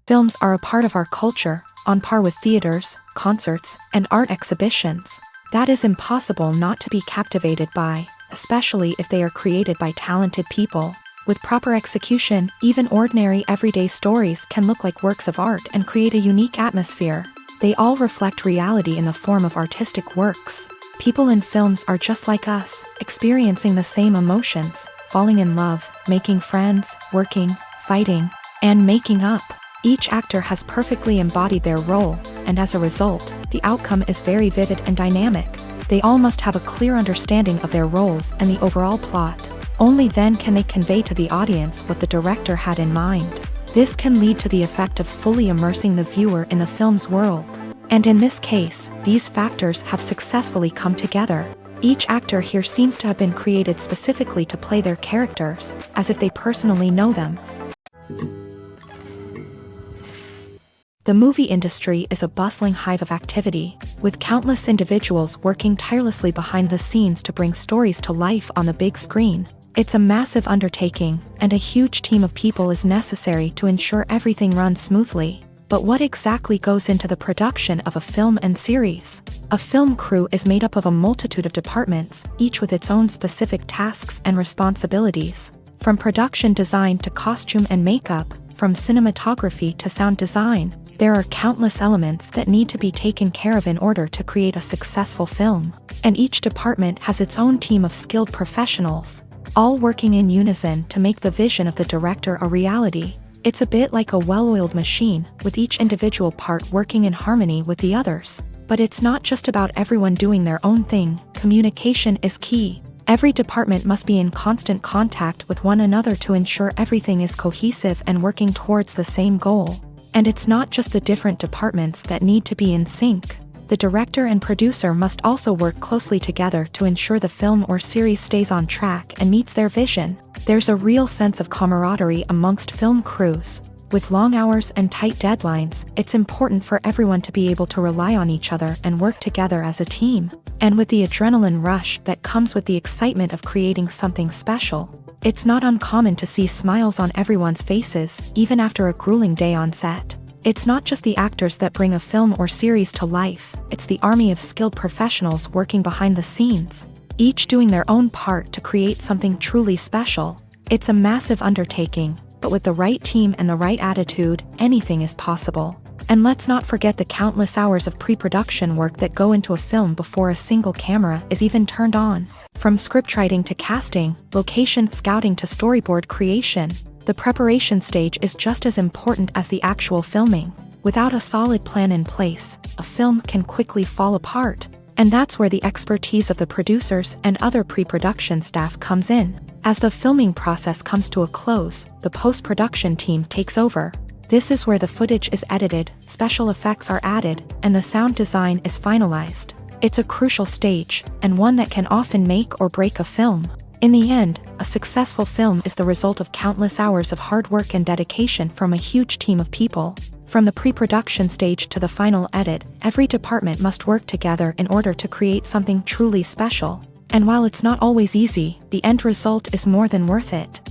Films are a part of our culture, on par with theaters, concerts, and art exhibitions. That is impossible not to be captivated by, especially if they are created by talented people. With proper execution, even ordinary everyday stories can look like works of art and create a unique atmosphere. They all reflect reality in the form of artistic works. People in films are just like us, experiencing the same emotions, falling in love, making friends, working, fighting, and making up. Each actor has perfectly embodied their role, and as a result, the outcome is very vivid and dynamic. They all must have a clear understanding of their roles and the overall plot. Only then can they convey to the audience what the director had in mind. This can lead to the effect of fully immersing the viewer in the film's world. And in this case, these factors have successfully come together. Each actor here seems to have been created specifically to play their characters, as if they personally know them. The movie industry is a bustling hive of activity, with countless individuals working tirelessly behind the scenes to bring stories to life on the big screen. It's a massive undertaking, and a huge team of people is necessary to ensure everything runs smoothly. But what exactly goes into the production of a film and series? A film crew is made up of a multitude of departments, each with its own specific tasks and responsibilities. From production design to costume and makeup, from cinematography to sound design, there are countless elements that need to be taken care of in order to create a successful film. And each department has its own team of skilled professionals, all working in unison to make the vision of the director a reality. It's a bit like a well-oiled machine, with each individual part working in harmony with the others. But it's not just about everyone doing their own thing. Communication is key. Every department must be in constant contact with one another to ensure everything is cohesive and working towards the same goal. And it's not just the different departments that need to be in sync. The director and producer must also work closely together to ensure the film or series stays on track and meets their vision. There's a real sense of camaraderie amongst film crews. With long hours and tight deadlines, it's important for everyone to be able to rely on each other and work together as a team. And with the adrenaline rush that comes with the excitement of creating something special, it's not uncommon to see smiles on everyone's faces, even after a grueling day on set. It's not just the actors that bring a film or series to life, it's the army of skilled professionals working behind the scenes, each doing their own part to create something truly special. It's a massive undertaking, but with the right team and the right attitude, anything is possible. And let's not forget the countless hours of pre-production work that go into a film before a single camera is even turned on. From scriptwriting to casting, location scouting to storyboard creation, the preparation stage is just as important as the actual filming. Without a solid plan in place, a film can quickly fall apart. And that's where the expertise of the producers and other pre-production staff comes in. As the filming process comes to a close, the post-production team takes over. This is where the footage is edited, special effects are added, and the sound design is finalized. It's a crucial stage, and one that can often make or break a film. In the end, a successful film is the result of countless hours of hard work and dedication from a huge team of people. From the pre-production stage to the final edit, every department must work together in order to create something truly special. And while it's not always easy, the end result is more than worth it.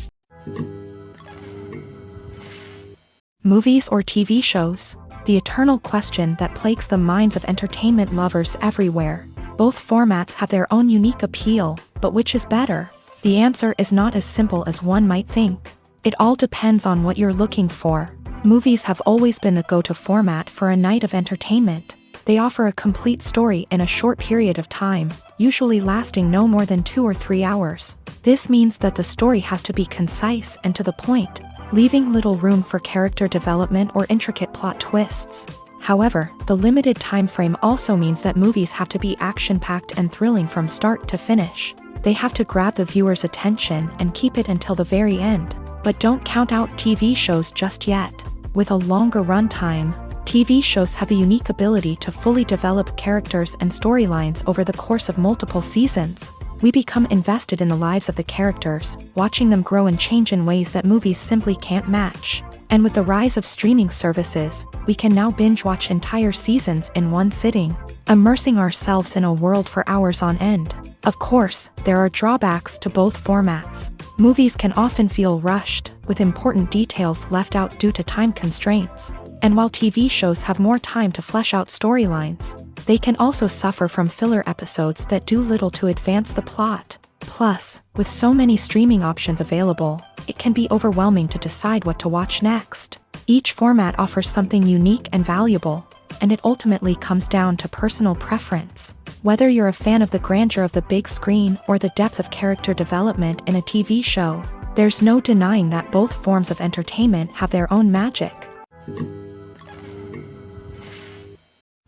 Movies or TV shows? The eternal question that plagues the minds of entertainment lovers everywhere. Both formats have their own unique appeal, but which is better? The answer is not as simple as one might think. It all depends on what you're looking for. Movies have always been the go-to format for a night of entertainment. They offer a complete story in a short period of time, usually lasting no more than 2 or 3 hours. This means that the story has to be concise and to the point, leaving little room for character development or intricate plot twists. However, the limited time frame also means that movies have to be action-packed and thrilling from start to finish. They have to grab the viewer's attention and keep it until the very end. But don't count out TV shows just yet. With a longer runtime, TV shows have the unique ability to fully develop characters and storylines over the course of multiple seasons. We become invested in the lives of the characters, watching them grow and change in ways that movies simply can't match. And with the rise of streaming services, we can now binge-watch entire seasons in one sitting, immersing ourselves in a world for hours on end. Of course, there are drawbacks to both formats. Movies can often feel rushed, with important details left out due to time constraints. And while TV shows have more time to flesh out storylines, they can also suffer from filler episodes that do little to advance the plot. Plus, with so many streaming options available, it can be overwhelming to decide what to watch next. Each format offers something unique and valuable, and it ultimately comes down to personal preference. Whether you're a fan of the grandeur of the big screen or the depth of character development in a TV show, there's no denying that both forms of entertainment have their own magic.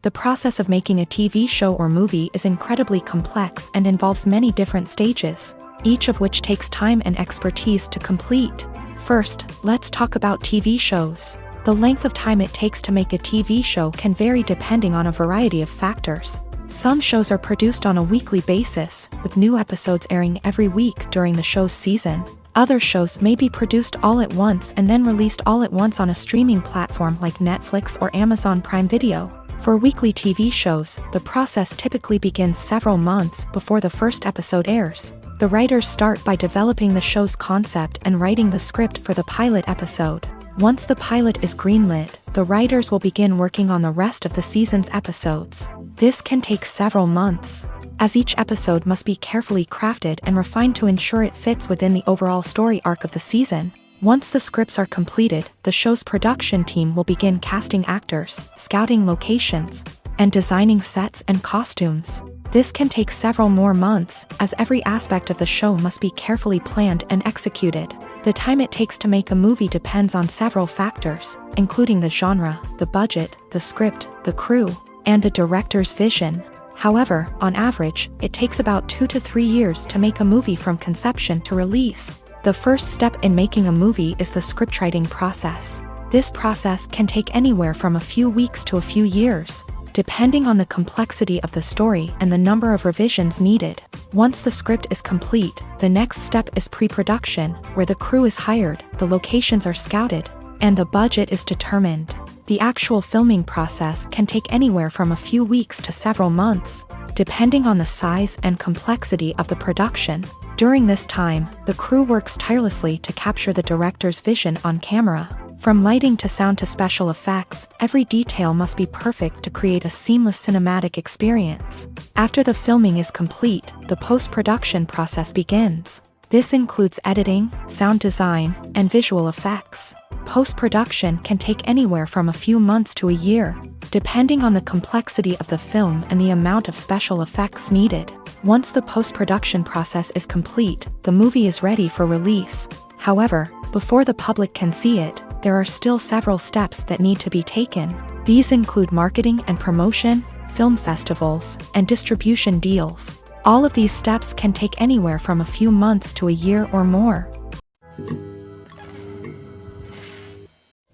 The process of making a TV show or movie is incredibly complex and involves many different stages, each of which takes time and expertise to complete. First, let's talk about TV shows. The length of time it takes to make a TV show can vary depending on a variety of factors. Some shows are produced on a weekly basis, with new episodes airing every week during the show's season. Other shows may be produced all at once and then released all at once on a streaming platform like Netflix or Amazon Prime Video. For weekly TV shows, the process typically begins several months before the first episode airs. The writers start by developing the show's concept and writing the script for the pilot episode. Once the pilot is greenlit, the writers will begin working on the rest of the season's episodes. This can take several months, as each episode must be carefully crafted and refined to ensure it fits within the overall story arc of the season. Once the scripts are completed, the show's production team will begin casting actors, scouting locations, and designing sets and costumes. This can take several more months, as every aspect of the show must be carefully planned and executed. The time it takes to make a movie depends on several factors, including the genre, the budget, the script, the crew, and the director's vision. However, on average, it takes about 2 to 3 years to make a movie from conception to release. The first step in making a movie is the scriptwriting process. This process can take anywhere from a few weeks to a few years, depending on the complexity of the story and the number of revisions needed. Once the script is complete, the next step is pre-production, where the crew is hired, the locations are scouted, and the budget is determined. The actual filming process can take anywhere from a few weeks to several months, depending on the size and complexity of the production. During this time, the crew works tirelessly to capture the director's vision on camera. From lighting to sound to special effects, every detail must be perfect to create a seamless cinematic experience. After the filming is complete, the post-production process begins. This includes editing, sound design, and visual effects. Post-production can take anywhere from a few months to a year, depending on the complexity of the film and the amount of special effects needed. Once the post-production process is complete, the movie is ready for release. However, before the public can see it, there are still several steps that need to be taken. These include marketing and promotion, film festivals, and distribution deals. All of these steps can take anywhere from a few months to a year or more.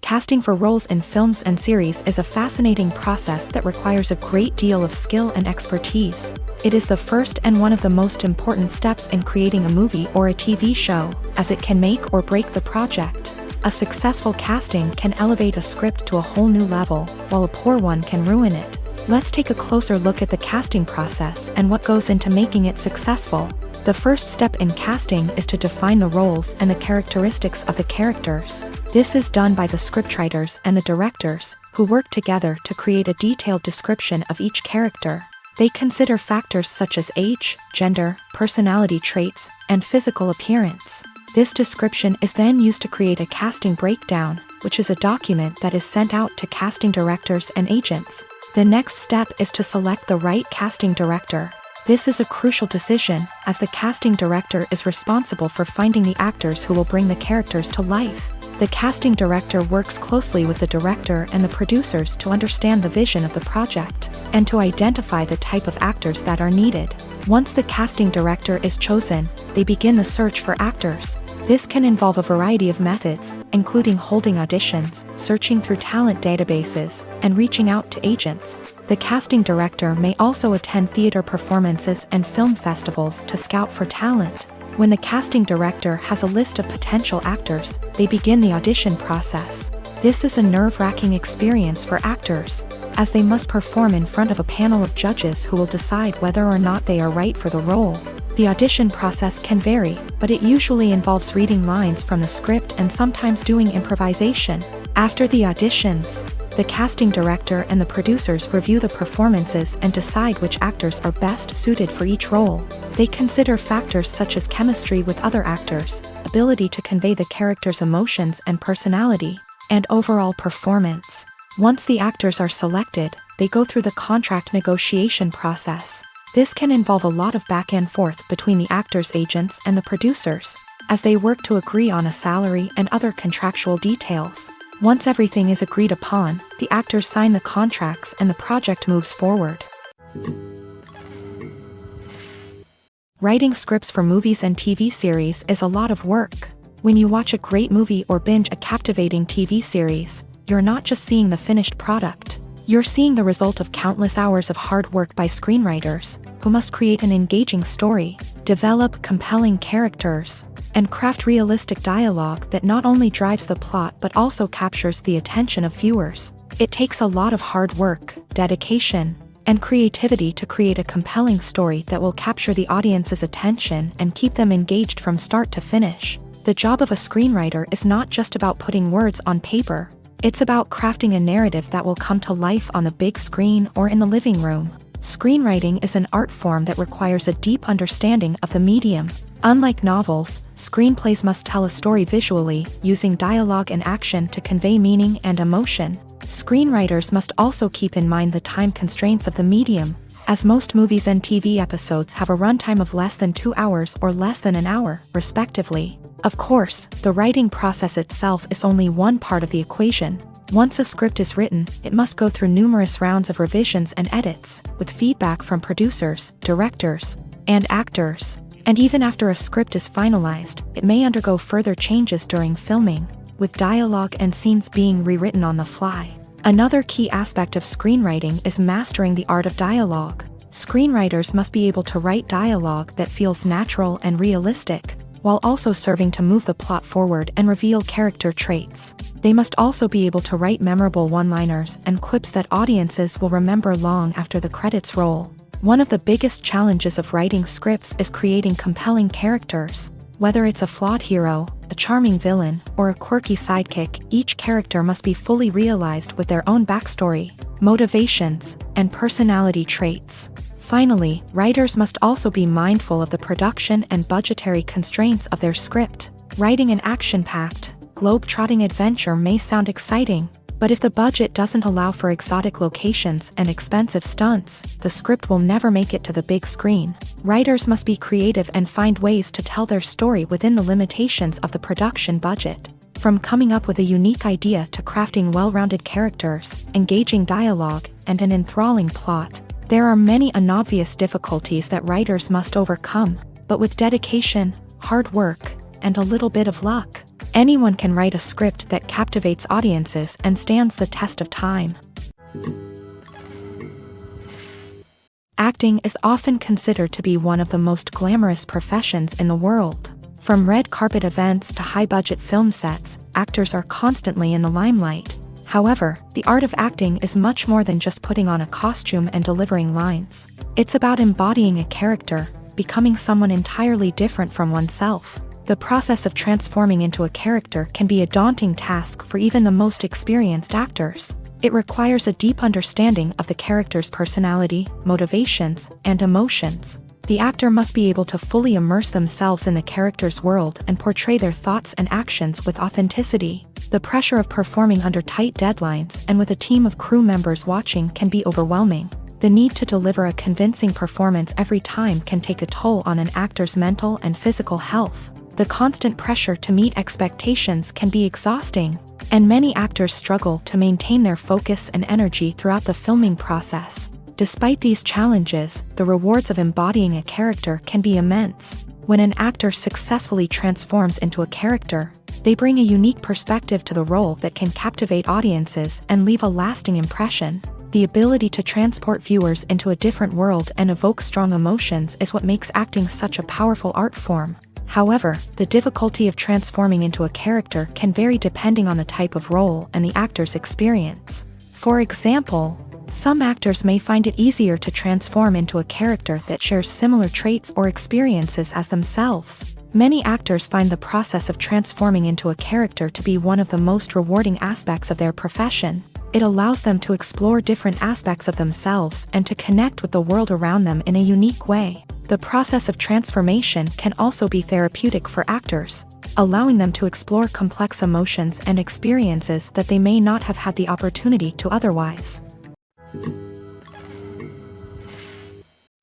Casting for roles in films and series is a fascinating process that requires a great deal of skill and expertise. It is the first and one of the most important steps in creating a movie or a TV show, as it can make or break the project. A successful casting can elevate a script to a whole new level, while a poor one can ruin it. Let's take a closer look at the casting process and what goes into making it successful. The first step in casting is to define the roles and the characteristics of the characters. This is done by the scriptwriters and the directors, who work together to create a detailed description of each character. They consider factors such as age, gender, personality traits, and physical appearance. This description is then used to create a casting breakdown, which is a document that is sent out to casting directors and agents. The next step is to select the right casting director. This is a crucial decision, as the casting director is responsible for finding the actors who will bring the characters to life. The casting director works closely with the director and the producers to understand the vision of the project, and to identify the type of actors that are needed. Once the casting director is chosen, they begin the search for actors. This can involve a variety of methods, including holding auditions, searching through talent databases, and reaching out to agents. The casting director may also attend theater performances and film festivals to scout for talent. When the casting director has a list of potential actors, they begin the audition process. This is a nerve-wracking experience for actors, as they must perform in front of a panel of judges who will decide whether or not they are right for the role. The audition process can vary, but it usually involves reading lines from the script and sometimes doing improvisation. After the auditions, the casting director and the producers review the performances and decide which actors are best suited for each role. They consider factors such as chemistry with other actors, ability to convey the character's emotions and personality, and overall performance. Once the actors are selected, they go through the contract negotiation process. This can involve a lot of back and forth between the actors' agents and the producers, as they work to agree on a salary and other contractual details. Once everything is agreed upon, the actors sign the contracts and the project moves forward. Writing scripts for movies and TV series is a lot of work. When you watch a great movie or binge a captivating TV series, you're not just seeing the finished product. You're seeing the result of countless hours of hard work by screenwriters, who must create an engaging story, develop compelling characters, and craft realistic dialogue that not only drives the plot but also captures the attention of viewers. It takes a lot of hard work, dedication, and creativity to create a compelling story that will capture the audience's attention and keep them engaged from start to finish. The job of a screenwriter is not just about putting words on paper. It's about crafting a narrative that will come to life on the big screen or in the living room. Screenwriting is an art form that requires a deep understanding of the medium. Unlike novels, screenplays must tell a story visually, using dialogue and action to convey meaning and emotion. Screenwriters must also keep in mind the time constraints of the medium, as most movies and TV episodes have a runtime of less than 2 hours or less than an hour, respectively. Of course, the writing process itself is only one part of the equation. Once a script is written, it must go through numerous rounds of revisions and edits, with feedback from producers, directors, and actors. And even after a script is finalized, it may undergo further changes during filming, with dialogue and scenes being rewritten on the fly. Another key aspect of screenwriting is mastering the art of dialogue. Screenwriters must be able to write dialogue that feels natural and realistic, while also serving to move the plot forward and reveal character traits. They must also be able to write memorable one-liners and quips that audiences will remember long after the credits roll. One of the biggest challenges of writing scripts is creating compelling characters. Whether it's a flawed hero, a charming villain, or a quirky sidekick, each character must be fully realized with their own backstory, motivations, and personality traits. Finally, writers must also be mindful of the production and budgetary constraints of their script. Writing an action-packed, globe-trotting adventure may sound exciting, but if the budget doesn't allow for exotic locations and expensive stunts, the script will never make it to the big screen. Writers must be creative and find ways to tell their story within the limitations of the production budget. From coming up with a unique idea to crafting well-rounded characters, engaging dialogue, and an enthralling plot, there are many unobvious difficulties that writers must overcome, but with dedication, hard work, and a little bit of luck, anyone can write a script that captivates audiences and stands the test of time. Acting is often considered to be one of the most glamorous professions in the world. From red carpet events to high-budget film sets, actors are constantly in the limelight. However, the art of acting is much more than just putting on a costume and delivering lines. It's about embodying a character, becoming someone entirely different from oneself. The process of transforming into a character can be a daunting task for even the most experienced actors. It requires a deep understanding of the character's personality, motivations, and emotions. The actor must be able to fully immerse themselves in the character's world and portray their thoughts and actions with authenticity. The pressure of performing under tight deadlines and with a team of crew members watching can be overwhelming. The need to deliver a convincing performance every time can take a toll on an actor's mental and physical health. The constant pressure to meet expectations can be exhausting, and many actors struggle to maintain their focus and energy throughout the filming process. Despite these challenges, the rewards of embodying a character can be immense. When an actor successfully transforms into a character, they bring a unique perspective to the role that can captivate audiences and leave a lasting impression. The ability to transport viewers into a different world and evoke strong emotions is what makes acting such a powerful art form. However, the difficulty of transforming into a character can vary depending on the type of role and the actor's experience. For example, some actors may find it easier to transform into a character that shares similar traits or experiences as themselves. Many actors find the process of transforming into a character to be one of the most rewarding aspects of their profession. It allows them to explore different aspects of themselves and to connect with the world around them in a unique way. The process of transformation can also be therapeutic for actors, allowing them to explore complex emotions and experiences that they may not have had the opportunity to otherwise.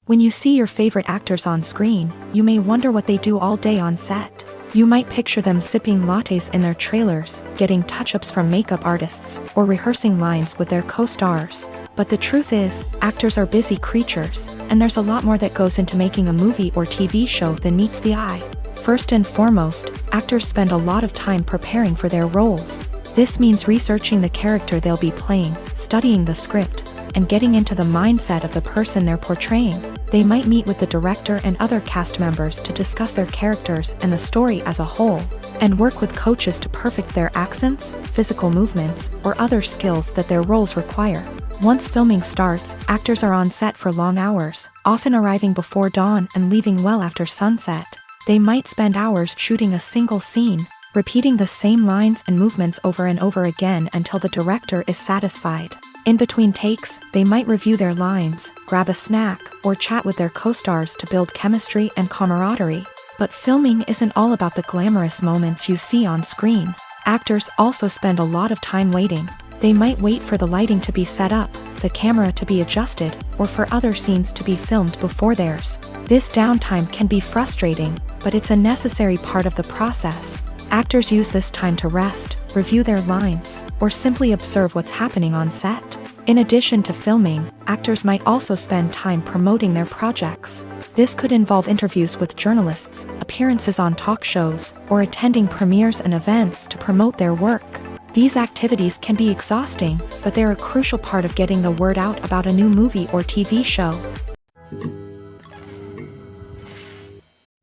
When you see your favorite actors on screen, you may wonder what they do all day on set. You might picture them sipping lattes in their trailers, getting touch-ups from makeup artists, or rehearsing lines with their co-stars. But the truth is, actors are busy creatures, and there's a lot more that goes into making a movie or TV show than meets the eye. First and foremost, actors spend a lot of time preparing for their roles. This means researching the character they'll be playing, studying the script, and getting into the mindset of the person they're portraying. They might meet with the director and other cast members to discuss their characters and the story as a whole, and work with coaches to perfect their accents, physical movements, or other skills that their roles require. Once filming starts, actors are on set for long hours, often arriving before dawn and leaving well after sunset. They might spend hours shooting a single scene, repeating the same lines and movements over and over again until the director is satisfied. In between takes, they might review their lines, grab a snack, or chat with their co-stars to build chemistry and camaraderie. But filming isn't all about the glamorous moments you see on screen. Actors also spend a lot of time waiting. They might wait for the lighting to be set up, the camera to be adjusted, or for other scenes to be filmed before theirs. This downtime can be frustrating, but it's a necessary part of the process. Actors use this time to rest, review their lines, or simply observe what's happening on set. In addition to filming, actors might also spend time promoting their projects. This could involve interviews with journalists, appearances on talk shows, or attending premieres and events to promote their work. These activities can be exhausting, but they're a crucial part of getting the word out about a new movie or TV show.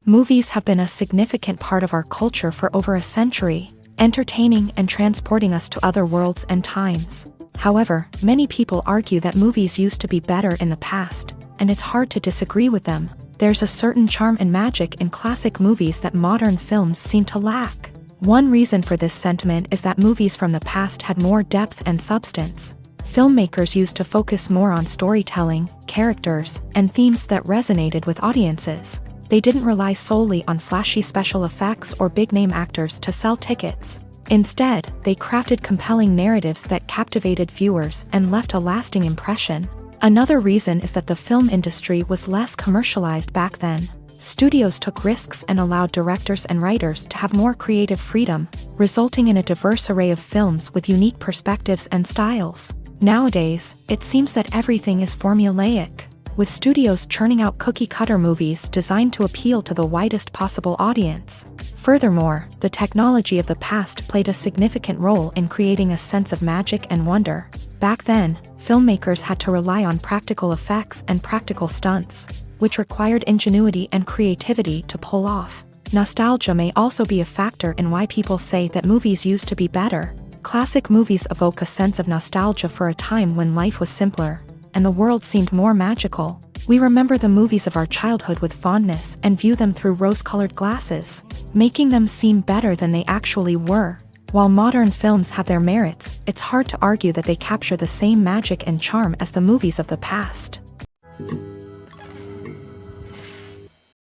Movies have been a significant part of our culture for over a century, entertaining and transporting us to other worlds and times. However, many people argue that movies used to be better in the past, and it's hard to disagree with them. There's a certain charm and magic in classic movies that modern films seem to lack. One reason for this sentiment is that movies from the past had more depth and substance. Filmmakers used to focus more on storytelling, characters, and themes that resonated with audiences. They didn't rely solely on flashy special effects or big-name actors to sell tickets. Instead, they crafted compelling narratives that captivated viewers and left a lasting impression. Another reason is that the film industry was less commercialized back then. Studios took risks and allowed directors and writers to have more creative freedom, resulting in a diverse array of films with unique perspectives and styles. Nowadays, it seems that everything is formulaic, with studios churning out cookie-cutter movies designed to appeal to the widest possible audience. Furthermore, the technology of the past played a significant role in creating a sense of magic and wonder. Back then, filmmakers had to rely on practical effects and practical stunts, which required ingenuity and creativity to pull off. Nostalgia may also be a factor in why people say that movies used to be better. Classic movies evoke a sense of nostalgia for a time when life was simpler, and the world seemed more magical. We remember the movies of our childhood with fondness and view them through rose-colored glasses, making them seem better than they actually were. While modern films have their merits, it's hard to argue that they capture the same magic and charm as the movies of the past.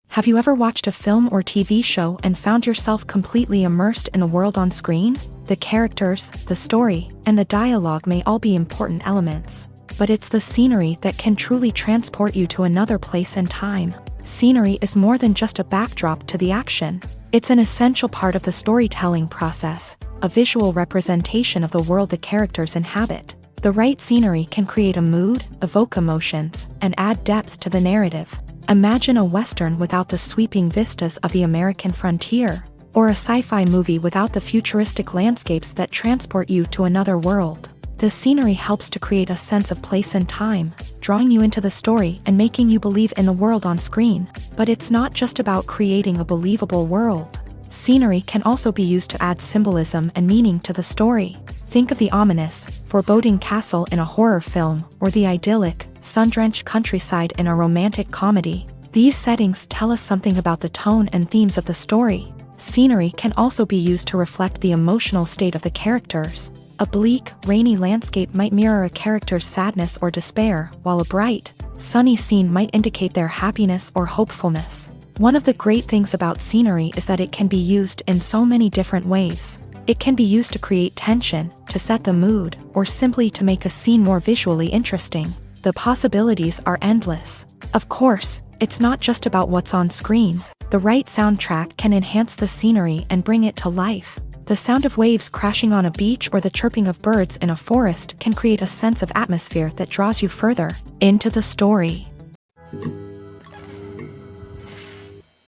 Have you ever watched a film or TV show and found yourself completely immersed in the world on screen? The characters, the story, and the dialogue may all be important elements, but it's the scenery that can truly transport you to another place and time. Scenery is more than just a backdrop to the action. It's an essential part of the storytelling process, a visual representation of the world the characters inhabit. The right scenery can create a mood, evoke emotions, and add depth to the narrative. Imagine a Western without the sweeping vistas of the American frontier, or a sci-fi movie without the futuristic landscapes that transport you to another world. The scenery helps to create a sense of place and time, drawing you into the story and making you believe in the world on screen. But it's not just about creating a believable world. Scenery can also be used to add symbolism and meaning to the story. Think of the ominous, foreboding castle in a horror film, or the idyllic, sun-drenched countryside in a romantic comedy. These settings tell us something about the tone and themes of the story. Scenery can also be used to reflect the emotional state of the characters. A bleak, rainy landscape might mirror a character's sadness or despair, while a bright, sunny scene might indicate their happiness or hopefulness. One of the great things about scenery is that it can be used in so many different ways. It can be used to create tension, to set the mood, or simply to make a scene more visually interesting. The possibilities are endless. Of course, it's not just about what's on screen. The right soundtrack can enhance the scenery and bring it to life. The sound of waves crashing on a beach or the chirping of birds in a forest can create a sense of atmosphere that draws you further into the story.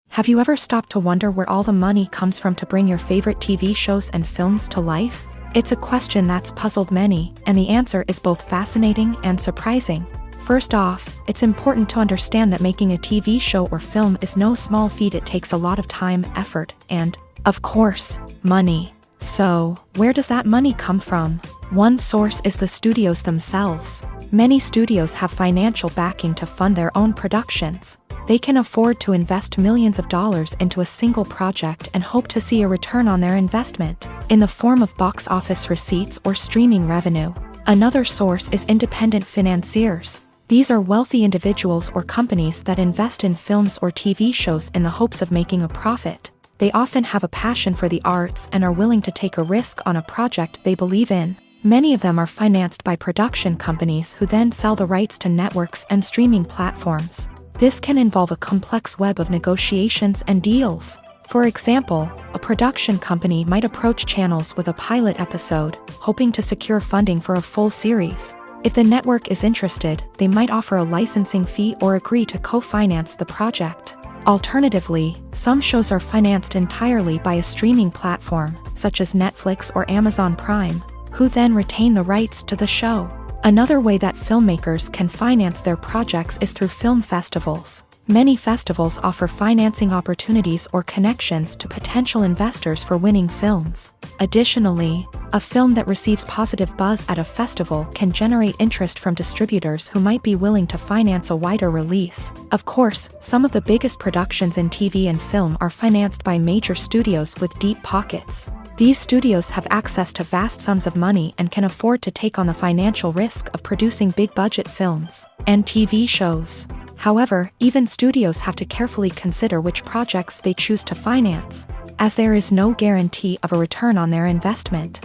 Have you ever stopped to wonder where all the money comes from to bring your favorite TV shows and films to life? It's a question that's puzzled many, and the answer is both fascinating and surprising. First off, it's important to understand that making a TV show or film is no small feat. It takes a lot of time, effort, and, of course, money. So, where does that money come from? One source is the studios themselves. Many studios have financial backing to fund their own productions. They can afford to invest millions of dollars into a single project and hope to see a return on their investment, in the form of box office receipts or streaming revenue. Another source is independent financiers. These are wealthy individuals or companies that invest in films or TV shows in the hopes of making a profit. They often have a passion for the arts and are willing to take a risk on a project they believe in. Many of them are financed by production companies who then sell the rights to networks and streaming platforms. This can involve a complex web of negotiations and deals. For example, a production company might approach channels with a pilot episode, hoping to secure funding for a full series. If the network is interested, they might offer a licensing fee or agree to co-finance the project. Alternatively, some shows are financed entirely by a streaming platform, such as Netflix or Amazon Prime, who then retain the rights to the show. Another way that filmmakers can finance their projects is through film festivals. Many festivals offer financing opportunities or connections to potential investors for winning films. Additionally, a film that receives positive buzz at a festival can generate interest from distributors who might be willing to finance a wider release. Of course, some of the biggest productions in TV and film are financed by major studios with deep pockets. These studios have access to vast sums of money and can afford to take on the financial risk of producing big-budget films and TV shows. However, even studios have to carefully consider which projects they choose to finance, as there is no guarantee of a return on their investment.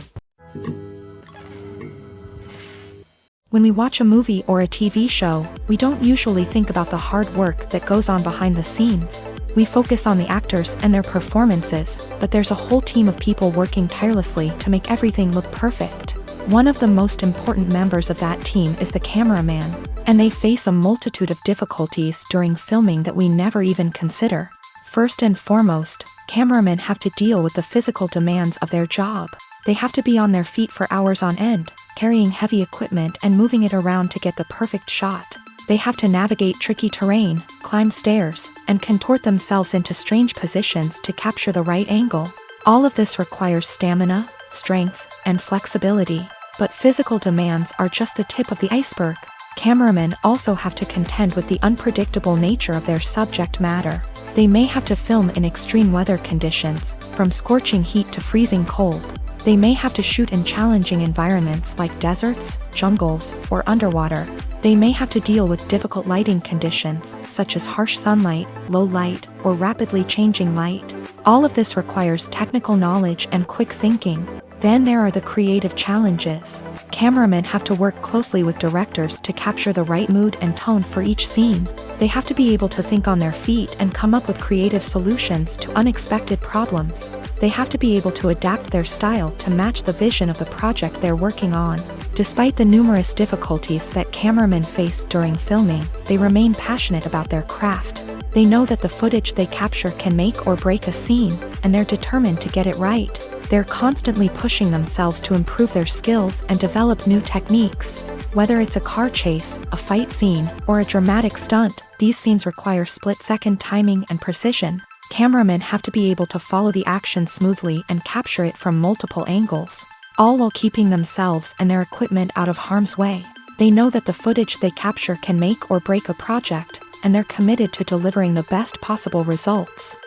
When we watch a movie or a TV show, we don't usually think about the hard work that goes on behind the scenes. We focus on the actors and their performances, but there's a whole team of people working tirelessly to make everything look perfect. One of the most important members of that team is the cameraman, and they face a multitude of difficulties during filming that we never even consider. First and foremost, cameramen have to deal with the physical demands of their job. They have to be on their feet for hours on end, carrying heavy equipment and moving it around to get the perfect shot. They have to navigate tricky terrain, climb stairs, and contort themselves into strange positions to capture the right angle. All of this requires stamina, strength, and flexibility. But physical demands are just the tip of the iceberg. Cameramen also have to contend with the unpredictable nature of their subject matter. They may have to film in extreme weather conditions, from scorching heat to freezing cold. They may have to shoot in challenging environments like deserts, jungles, or underwater. They may have to deal with difficult lighting conditions, such as harsh sunlight, low light, or rapidly changing light. All of this requires technical knowledge and quick thinking. Then there are the creative challenges. Cameramen have to work closely with directors to capture the right mood and tone for each scene. They have to be able to think on their feet and come up with creative solutions to unexpected problems. They have to be able to adapt their style to match the vision of the project they're working on. Despite the numerous difficulties that cameramen face during filming, they remain passionate about their craft. They know that the footage they capture can make or break a scene, and they're determined to get it right. They're constantly pushing themselves to improve their skills and develop new techniques. Whether it's a car chase, a fight scene, or a dramatic stunt, these scenes require split-second timing and precision. Cameramen have to be able to follow the action smoothly and capture it from multiple angles, all while keeping themselves and their equipment out of harm's way. They know that the footage they capture can make or break a project, and they're committed to delivering the best possible results.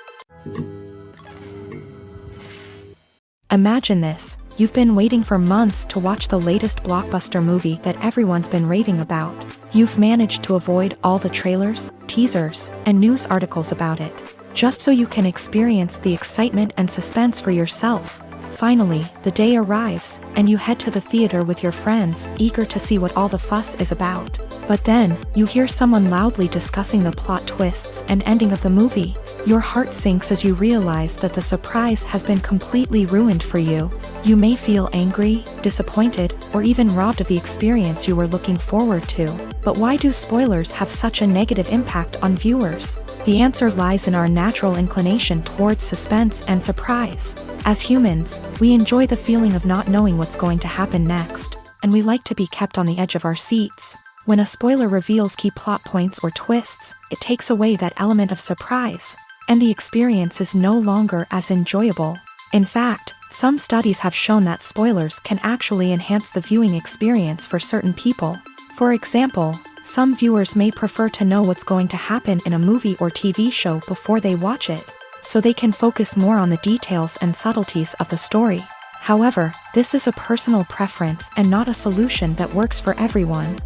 Imagine this: you've been waiting for months to watch the latest blockbuster movie that everyone's been raving about. You've managed to avoid all the trailers, teasers, and news articles about it, just so you can experience the excitement and suspense for yourself. Finally, the day arrives, and you head to the theater with your friends, eager to see what all the fuss is about. But then, you hear someone loudly discussing the plot twists and ending of the movie. Your heart sinks as you realize that the surprise has been completely ruined for you. You may feel angry, disappointed, or even robbed of the experience you were looking forward to. But why do spoilers have such a negative impact on viewers? The answer lies in our natural inclination towards suspense and surprise. As humans, we enjoy the feeling of not knowing what's going to happen next, and we like to be kept on the edge of our seats. When a spoiler reveals key plot points or twists, it takes away that element of surprise, and the experience is no longer as enjoyable. In fact, some studies have shown that spoilers can actually enhance the viewing experience for certain people. For example, some viewers may prefer to know what's going to happen in a movie or TV show before they watch it, so they can focus more on the details and subtleties of the story. However, this is a personal preference and not a solution that works for everyone.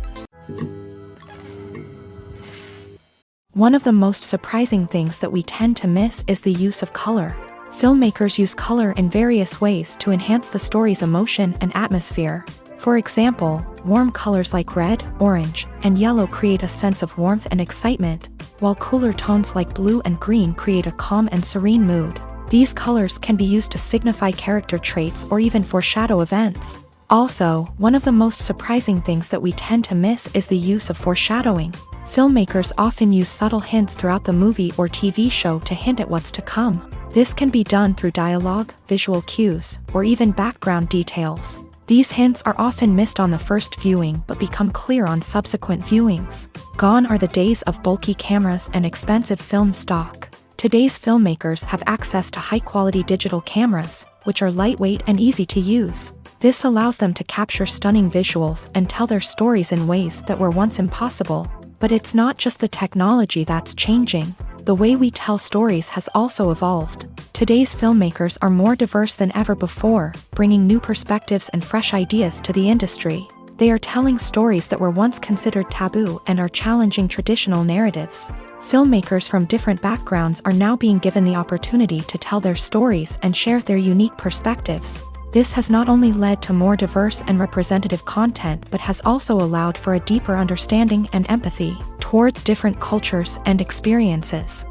One of the most surprising things that we tend to miss is the use of color. Filmmakers use color in various ways to enhance the story's emotion and atmosphere. For example, warm colors like red, orange, and yellow create a sense of warmth and excitement, while cooler tones like blue and green create a calm and serene mood. These colors can be used to signify character traits or even foreshadow events. Also, one of the most surprising things that we tend to miss is the use of foreshadowing. Filmmakers often use subtle hints throughout the movie or TV show to hint at what's to come. This can be done through dialogue, visual cues, or even background details. These hints are often missed on the first viewing but become clear on subsequent viewings. Gone are the days of bulky cameras and expensive film stock. Today's filmmakers have access to high-quality digital cameras, which are lightweight and easy to use. This allows them to capture stunning visuals and tell their stories in ways that were once impossible. But it's not just the technology that's changing. The way we tell stories has also evolved. Today's filmmakers are more diverse than ever before, bringing new perspectives and fresh ideas to the industry. They are telling stories that were once considered taboo and are challenging traditional narratives. Filmmakers from different backgrounds are now being given the opportunity to tell their stories and share their unique perspectives. This has not only led to more diverse and representative content but has also allowed for a deeper understanding and empathy towards different cultures and experiences.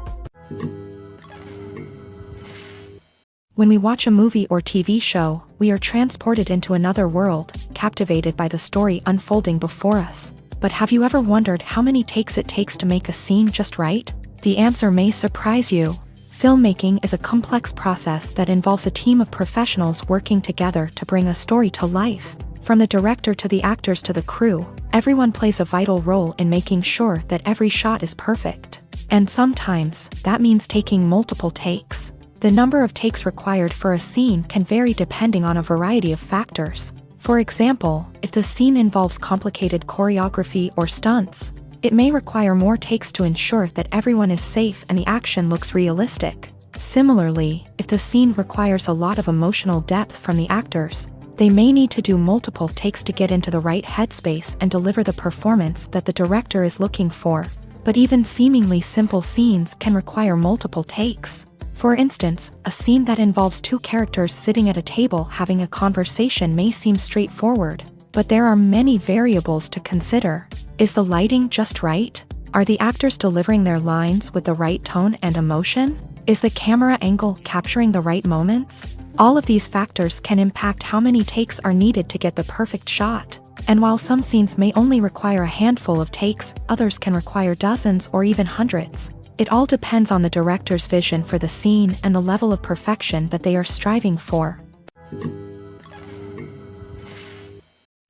When we watch a movie or TV show, we are transported into another world, captivated by the story unfolding before us. But have you ever wondered how many takes it takes to make a scene just right? The answer may surprise you. Filmmaking is a complex process that involves a team of professionals working together to bring a story to life. From the director to the actors to the crew, everyone plays a vital role in making sure that every shot is perfect. And sometimes, that means taking multiple takes. The number of takes required for a scene can vary depending on a variety of factors. For example, if the scene involves complicated choreography or stunts, it may require more takes to ensure that everyone is safe and the action looks realistic. Similarly, if the scene requires a lot of emotional depth from the actors, they may need to do multiple takes to get into the right headspace and deliver the performance that the director is looking for. But even seemingly simple scenes can require multiple takes. For instance, a scene that involves two characters sitting at a table having a conversation may seem straightforward, but there are many variables to consider. Is the lighting just right? Are the actors delivering their lines with the right tone and emotion? Is the camera angle capturing the right moments? All of these factors can impact how many takes are needed to get the perfect shot. And while some scenes may only require a handful of takes, others can require dozens or even hundreds. It all depends on the director's vision for the scene and the level of perfection that they are striving for.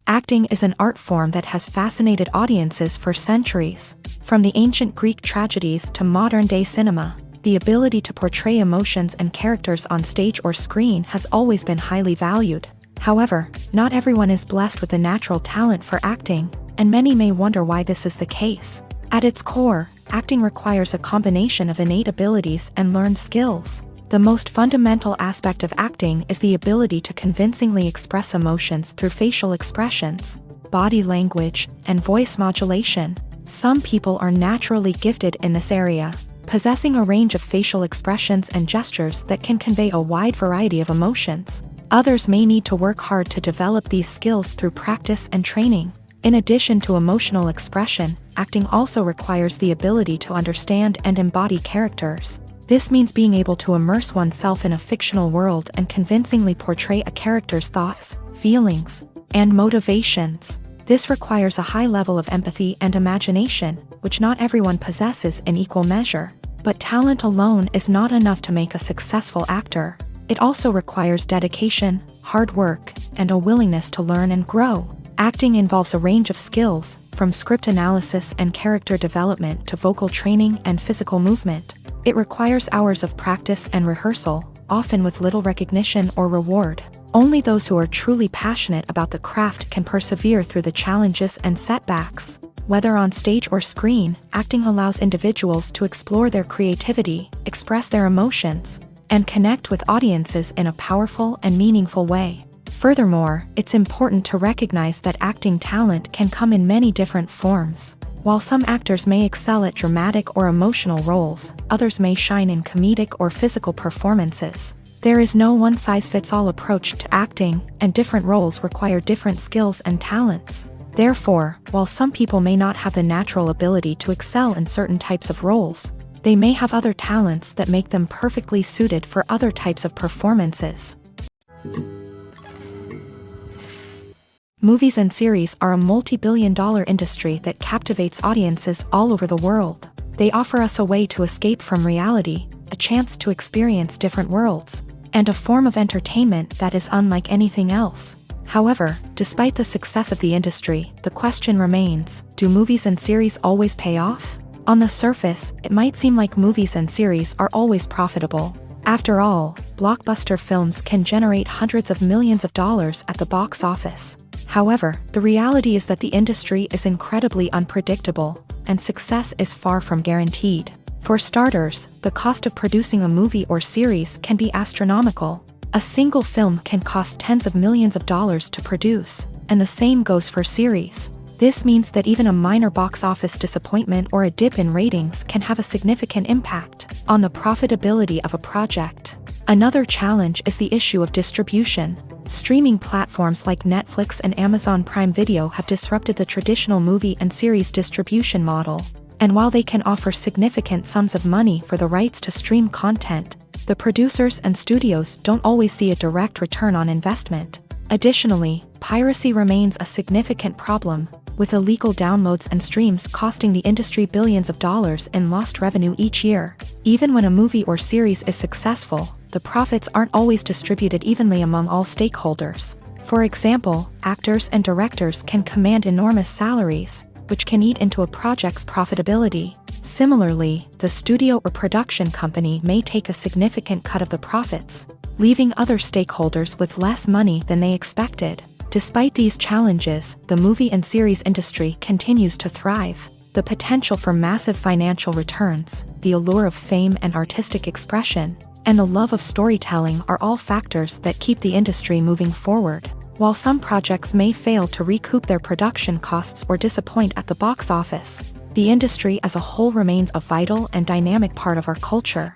Acting is an art form that has fascinated audiences for centuries. From the ancient Greek tragedies to modern-day cinema, the ability to portray emotions and characters on stage or screen has always been highly valued. However, not everyone is blessed with a natural talent for acting, and many may wonder why this is the case. At its core, acting requires a combination of innate abilities and learned skills. The most fundamental aspect of acting is the ability to convincingly express emotions through facial expressions, body language, and voice modulation. Some people are naturally gifted in this area, possessing a range of facial expressions and gestures that can convey a wide variety of emotions. Others may need to work hard to develop these skills through practice and training. In addition to emotional expression, acting also requires the ability to understand and embody characters. This means being able to immerse oneself in a fictional world and convincingly portray a character's thoughts, feelings, and motivations. This requires a high level of empathy and imagination, which not everyone possesses in equal measure. But talent alone is not enough to make a successful actor. It also requires dedication, hard work, and a willingness to learn and grow. Acting involves a range of skills, from script analysis and character development to vocal training and physical movement. It requires hours of practice and rehearsal, often with little recognition or reward. Only those who are truly passionate about the craft can persevere through the challenges and setbacks. Whether on stage or screen, acting allows individuals to explore their creativity, express their emotions, and connect with audiences in a powerful and meaningful way. Furthermore, it's important to recognize that acting talent can come in many different forms. While some actors may excel at dramatic or emotional roles, others may shine in comedic or physical performances. There is no one-size-fits-all approach to acting, and different roles require different skills and talents. Therefore, while some people may not have the natural ability to excel in certain types of roles, they may have other talents that make them perfectly suited for other types of performances. Movies and series are a multi-billion-dollar industry that captivates audiences all over the world. They offer us a way to escape from reality, a chance to experience different worlds, and a form of entertainment that is unlike anything else. However, despite the success of the industry, the question remains, do movies and series always pay off? On the surface, it might seem like movies and series are always profitable. After all, blockbuster films can generate hundreds of millions of dollars at the box office. However, the reality is that the industry is incredibly unpredictable, and success is far from guaranteed. For starters, the cost of producing a movie or series can be astronomical. A single film can cost tens of millions of dollars to produce, and the same goes for series. This means that even a minor box office disappointment or a dip in ratings can have a significant impact on the profitability of a project. Another challenge is the issue of distribution. Streaming platforms like Netflix and Amazon Prime Video have disrupted the traditional movie and series distribution model. And while they can offer significant sums of money for the rights to stream content, the producers and studios don't always see a direct return on investment. Additionally, piracy remains a significant problem, with illegal downloads and streams costing the industry billions of dollars in lost revenue each year. Even when a movie or series is successful, the profits aren't always distributed evenly among all stakeholders. For example, actors and directors can command enormous salaries, which can eat into a project's profitability. Similarly, the studio or production company may take a significant cut of the profits, leaving other stakeholders with less money than they expected. Despite these challenges, the movie and series industry continues to thrive. The potential for massive financial returns, the allure of fame and artistic expression, and the love of storytelling are all factors that keep the industry moving forward. While some projects may fail to recoup their production costs or disappoint at the box office, the industry as a whole remains a vital and dynamic part of our culture.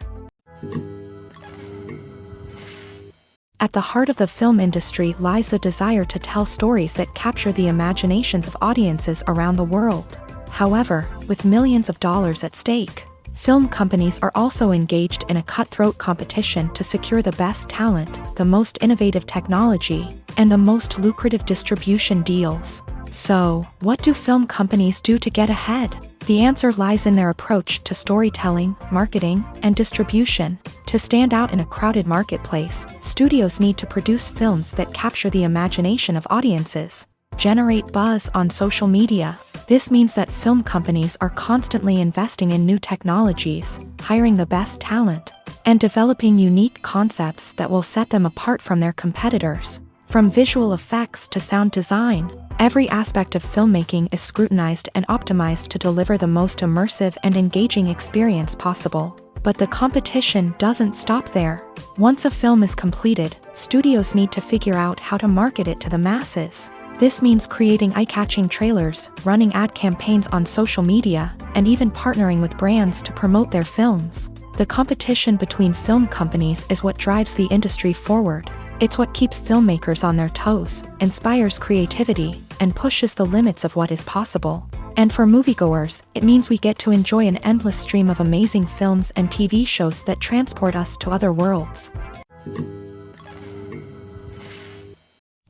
At the heart of the film industry lies the desire to tell stories that capture the imaginations of audiences around the world. However, with millions of dollars at stake, film companies are also engaged in a cutthroat competition to secure the best talent, the most innovative technology, and the most lucrative distribution deals. So, what do film companies do to get ahead? The answer lies in their approach to storytelling, marketing, and distribution. To stand out in a crowded marketplace, studios need to produce films that capture the imagination of audiences, generate buzz on social media. This means that film companies are constantly investing in new technologies, hiring the best talent, and developing unique concepts that will set them apart from their competitors. From visual effects to sound design, Every aspect of filmmaking is scrutinized and optimized to deliver the most immersive and engaging experience possible. But the competition doesn't stop there. Once a film is completed, studios need to figure out how to market it to the masses. This means creating eye-catching trailers, running ad campaigns on social media, and even partnering with brands to promote their films. The competition between film companies is what drives the industry forward. It's what keeps filmmakers on their toes, inspires creativity, and pushes the limits of what is possible. And for moviegoers, it means we get to enjoy an endless stream of amazing films and TV shows that transport us to other worlds.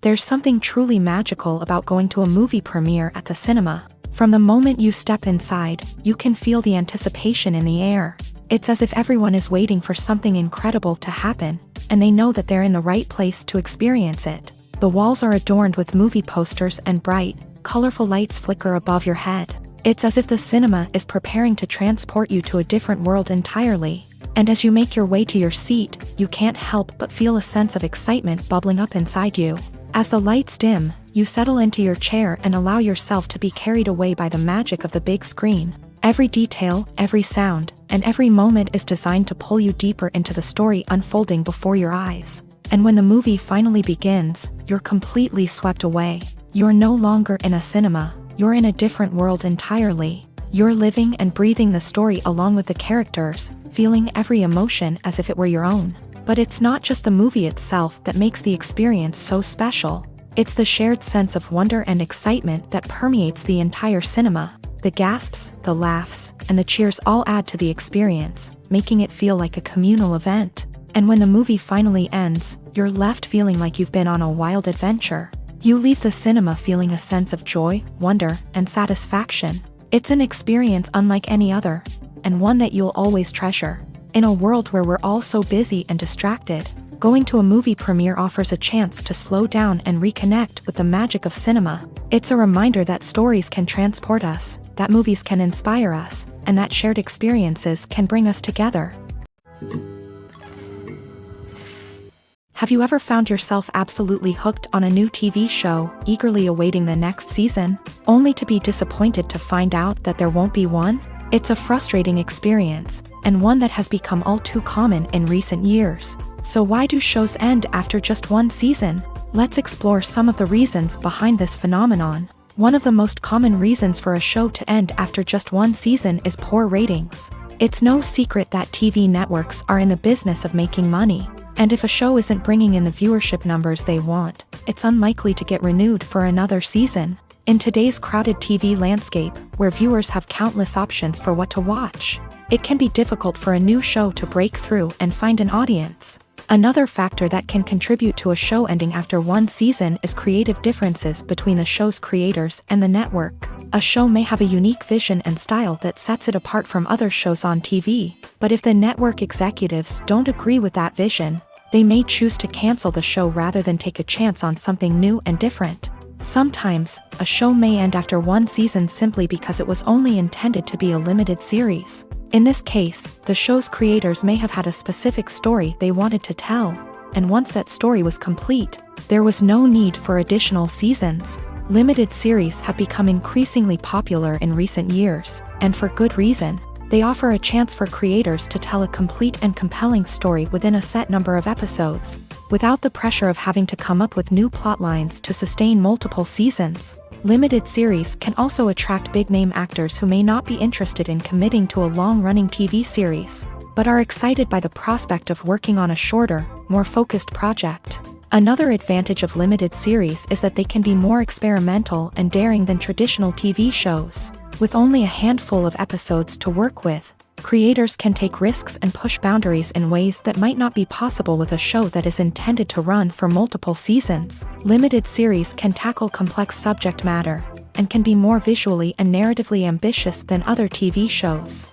There's something truly magical about going to a movie premiere at the cinema. From the moment you step inside, you can feel the anticipation in the air. It's as if everyone is waiting for something incredible to happen, and they know that they're in the right place to experience it. The walls are adorned with movie posters and bright, colorful lights flicker above your head. It's as if the cinema is preparing to transport you to a different world entirely. And as you make your way to your seat, you can't help but feel a sense of excitement bubbling up inside you. As the lights dim, you settle into your chair and allow yourself to be carried away by the magic of the big screen. Every detail, every sound, and every moment is designed to pull you deeper into the story unfolding before your eyes. And when the movie finally begins, you're completely swept away. You're no longer in a cinema, you're in a different world entirely. You're living and breathing the story along with the characters, feeling every emotion as if it were your own. But it's not just the movie itself that makes the experience so special. It's the shared sense of wonder and excitement that permeates the entire cinema. The gasps, the laughs, and the cheers all add to the experience, making it feel like a communal event. And when the movie finally ends, you're left feeling like you've been on a wild adventure. You leave the cinema feeling a sense of joy, wonder, and satisfaction. It's an experience unlike any other, and one that you'll always treasure. In a world where we're all so busy and distracted, going to a movie premiere offers a chance to slow down and reconnect with the magic of cinema. It's a reminder that stories can transport us, that movies can inspire us, and that shared experiences can bring us together. Have you ever found yourself absolutely hooked on a new TV show, eagerly awaiting the next season, only to be disappointed to find out that there won't be one? It's a frustrating experience, and one that has become all too common in recent years. So why do shows end after just one season? Let's explore some of the reasons behind this phenomenon. One of the most common reasons for a show to end after just one season is poor ratings. It's no secret that TV networks are in the business of making money. And if a show isn't bringing in the viewership numbers they want, it's unlikely to get renewed for another season. In today's crowded TV landscape, where viewers have countless options for what to watch, it can be difficult for a new show to break through and find an audience. Another factor that can contribute to a show ending after one season is creative differences between the show's creators and the network. A show may have a unique vision and style that sets it apart from other shows on TV, but if the network executives don't agree with that vision, they may choose to cancel the show rather than take a chance on something new and different. Sometimes, a show may end after one season simply because it was only intended to be a limited series. In this case, the show's creators may have had a specific story they wanted to tell, and once that story was complete, there was no need for additional seasons. Limited series have become increasingly popular in recent years, and for good reason. They offer a chance for creators to tell a complete and compelling story within a set number of episodes, without the pressure of having to come up with new plot lines to sustain multiple seasons. Limited series can also attract big-name actors who may not be interested in committing to a long-running TV series, but are excited by the prospect of working on a shorter, more focused project. Another advantage of limited series is that they can be more experimental and daring than traditional TV shows. With only a handful of episodes to work with, creators can take risks and push boundaries in ways that might not be possible with a show that is intended to run for multiple seasons. Limited series can tackle complex subject matter, and can be more visually and narratively ambitious than other TV shows.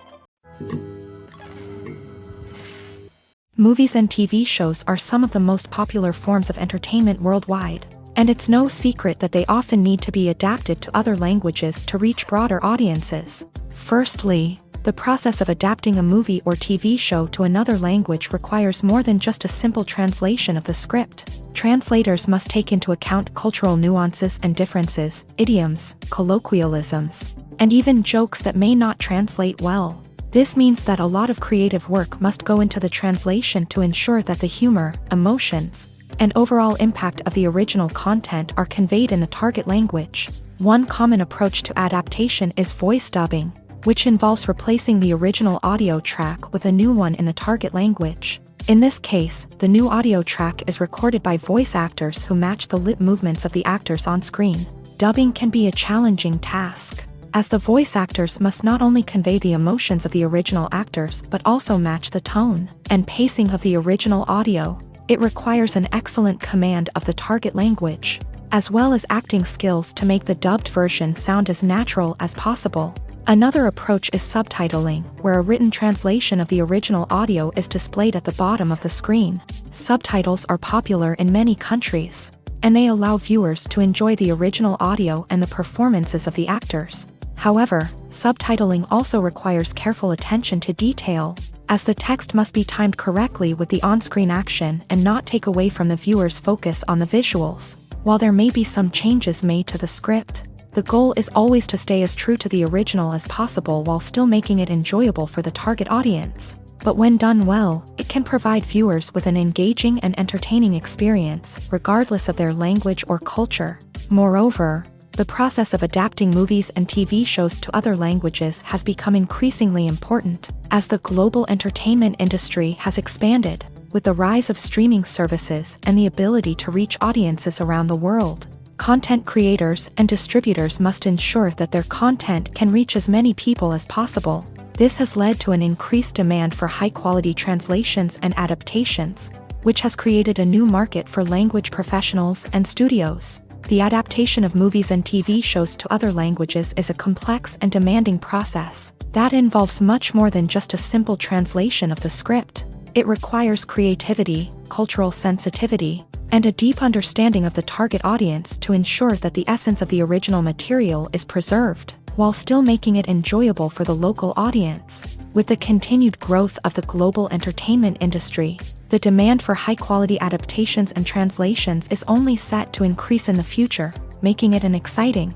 Movies and TV shows are some of the most popular forms of entertainment worldwide, and it's no secret that they often need to be adapted to other languages to reach broader audiences. Firstly, The process of adapting a movie or TV show to another language requires more than just a simple translation of the script. Translators must take into account cultural nuances and differences, idioms, colloquialisms, and even jokes that may not translate well. This means that a lot of creative work must go into the translation to ensure that the humor, emotions, and overall impact of the original content are conveyed in the target language. One common approach to adaptation is voice dubbing, which involves replacing the original audio track with a new one in the target language. In this case, the new audio track is recorded by voice actors who match the lip movements of the actors on screen. Dubbing can be a challenging task, as the voice actors must not only convey the emotions of the original actors but also match the tone and pacing of the original audio. It requires an excellent command of the target language, as well as acting skills to make the dubbed version sound as natural as possible. Another approach is subtitling, where a written translation of the original audio is displayed at the bottom of the screen. Subtitles are popular in many countries, and they allow viewers to enjoy the original audio and the performances of the actors. However, subtitling also requires careful attention to detail, as the text must be timed correctly with the on-screen action and not take away from the viewer's focus on the visuals. While there may be some changes made to the script, the goal is always to stay as true to the original as possible while still making it enjoyable for the target audience. But when done well, it can provide viewers with an engaging and entertaining experience, regardless of their language or culture. Moreover, the process of adapting movies and TV shows to other languages has become increasingly important, as the global entertainment industry has expanded, with the rise of streaming services and the ability to reach audiences around the world. Content creators and distributors must ensure that their content can reach as many people as possible. This has led to an increased demand for high-quality translations and adaptations, which has created a new market for language professionals and studios. The adaptation of movies and TV shows to other languages is a complex and demanding process that involves much more than just a simple translation of the script. It requires creativity, cultural sensitivity, and a deep understanding of the target audience to ensure that the essence of the original material is preserved, while still making it enjoyable for the local audience. With the continued growth of the global entertainment industry, the demand for high-quality adaptations and translations is only set to increase in the future, making it an exciting.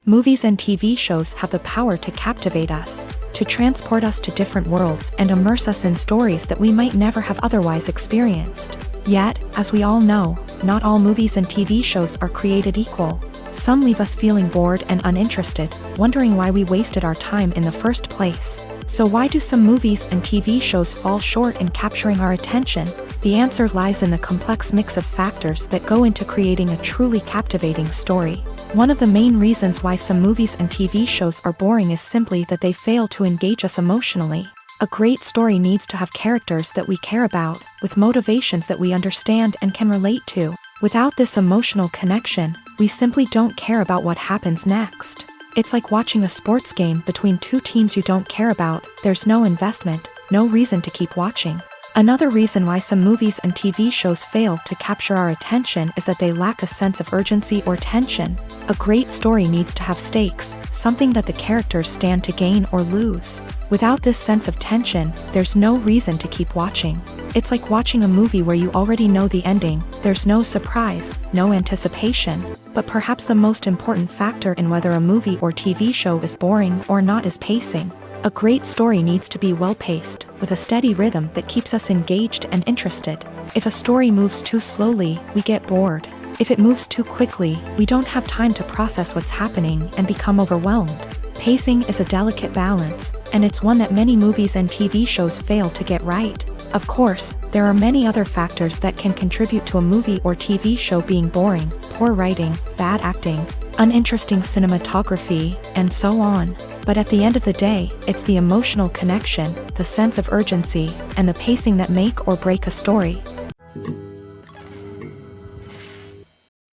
Movies and TV shows have the power to captivate us, to transport us to different worlds and immerse us in stories that we might never have otherwise experienced. Yet, as we all know, not all movies and TV shows are created equal. Some leave us feeling bored and uninterested, wondering why we wasted our time in the first place. So why do some movies and TV shows fall short in capturing our attention? The answer lies in the complex mix of factors that go into creating a truly captivating story. One of the main reasons why some movies and TV shows are boring is simply that they fail to engage us emotionally. A great story needs to have characters that we care about, with motivations that we understand and can relate to. Without this emotional connection, we simply don't care about what happens next. It's like watching a sports game between two teams you don't care about. There's no investment, no reason to keep watching. Another reason why some movies and TV shows fail to capture our attention is that they lack a sense of urgency or tension. A great story needs to have stakes, something that the characters stand to gain or lose. Without this sense of tension, there's no reason to keep watching. It's like watching a movie where you already know the ending. There's no surprise, no anticipation. But perhaps the most important factor in whether a movie or TV show is boring or not is pacing. A great story needs to be well-paced, with a steady rhythm that keeps us engaged and interested. If a story moves too slowly, we get bored. If it moves too quickly, we don't have time to process what's happening and become overwhelmed. Pacing is a delicate balance, and it's one that many movies and TV shows fail to get right. Of course, there are many other factors that can contribute to a movie or TV show being boring: poor writing, bad acting, uninteresting cinematography, and so on. But at the end of the day, it's the emotional connection, the sense of urgency, and the pacing that make or break a story.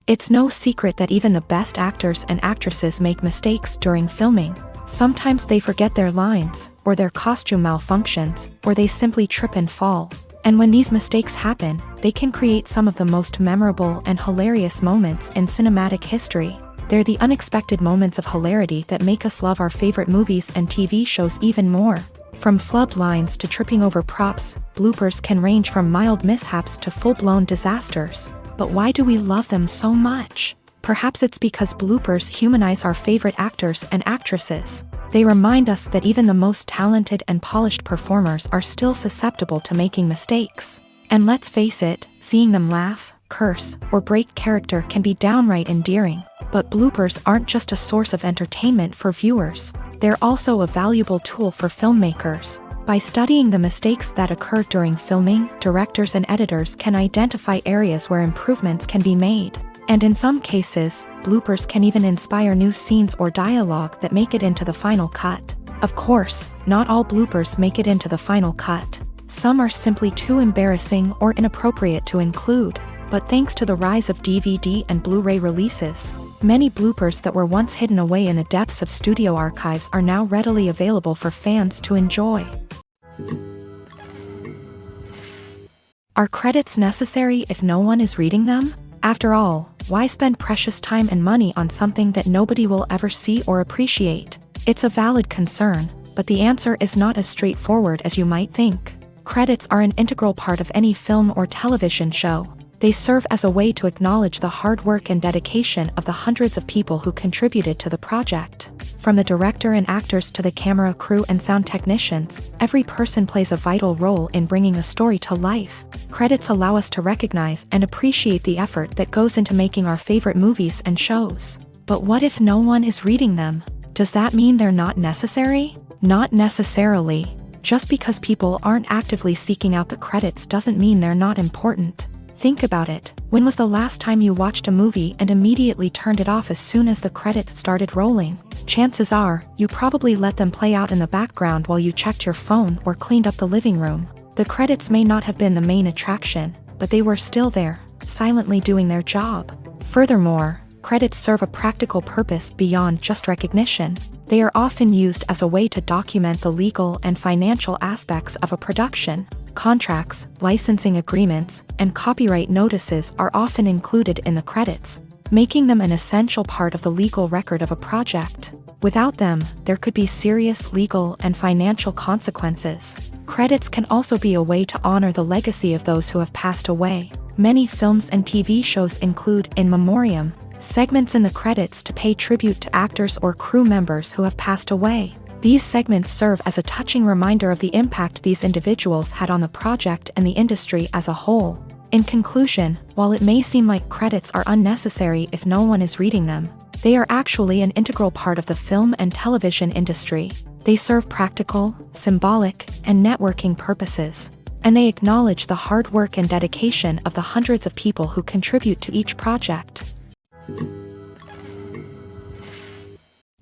It's no secret that even the best actors and actresses make mistakes during filming. Sometimes they forget their lines, or their costume malfunctions, or they simply trip and fall. And when these mistakes happen, they can create some of the most memorable and hilarious moments in cinematic history. They're the unexpected moments of hilarity that make us love our favorite movies and TV shows even more. From flubbed lines to tripping over props, bloopers can range from mild mishaps to full-blown disasters. But why do we love them so much? Perhaps it's because bloopers humanize our favorite actors and actresses. They remind us that even the most talented and polished performers are still susceptible to making mistakes. And let's face it, seeing them laugh, curse, or break character can be downright endearing. But bloopers aren't just a source of entertainment for viewers. They're also a valuable tool for filmmakers. By studying the mistakes that occur during filming, directors and editors can identify areas where improvements can be made. And in some cases, bloopers can even inspire new scenes or dialogue that make it into the final cut. Of course, not all bloopers make it into the final cut. Some are simply too embarrassing or inappropriate to include. But thanks to the rise of DVD and Blu-ray releases, many bloopers that were once hidden away in the depths of studio archives are now readily available for fans to enjoy. Are credits necessary if no one is reading them? After all, why spend precious time and money on something that nobody will ever see or appreciate? It's a valid concern, but the answer is not as straightforward as you might think. Credits are an integral part of any film or television show. They serve as a way to acknowledge the hard work and dedication of the hundreds of people who contributed to the project. From the director and actors to the camera crew and sound technicians, every person plays a vital role in bringing a story to life. Credits allow us to recognize and appreciate the effort that goes into making our favorite movies and shows. But what if no one is reading them? Does that mean they're not necessary? Not necessarily. Just because people aren't actively seeking out the credits doesn't mean they're not important. Think about it. When was the last time you watched a movie and immediately turned it off as soon as the credits started rolling? Chances are, you probably let them play out in the background while you checked your phone or cleaned up the living room. The credits may not have been the main attraction, but they were still there, silently doing their job. Furthermore, credits serve a practical purpose beyond just recognition. They are often used as a way to document the legal and financial aspects of a production. Contracts, licensing agreements, and copyright notices are often included in the credits, making them an essential part of the legal record of a project. Without them, there could be serious legal and financial consequences. Credits can also be a way to honor the legacy of those who have passed away. Many films and TV shows include in memoriam segments in the credits to pay tribute to actors or crew members who have passed away. These segments serve as a touching reminder of the impact these individuals had on the project and the industry as a whole. In conclusion, while it may seem like credits are unnecessary if no one is reading them, they are actually an integral part of the film and television industry. They serve practical, symbolic, and networking purposes, and they acknowledge the hard work and dedication of the hundreds of people who contribute to each project.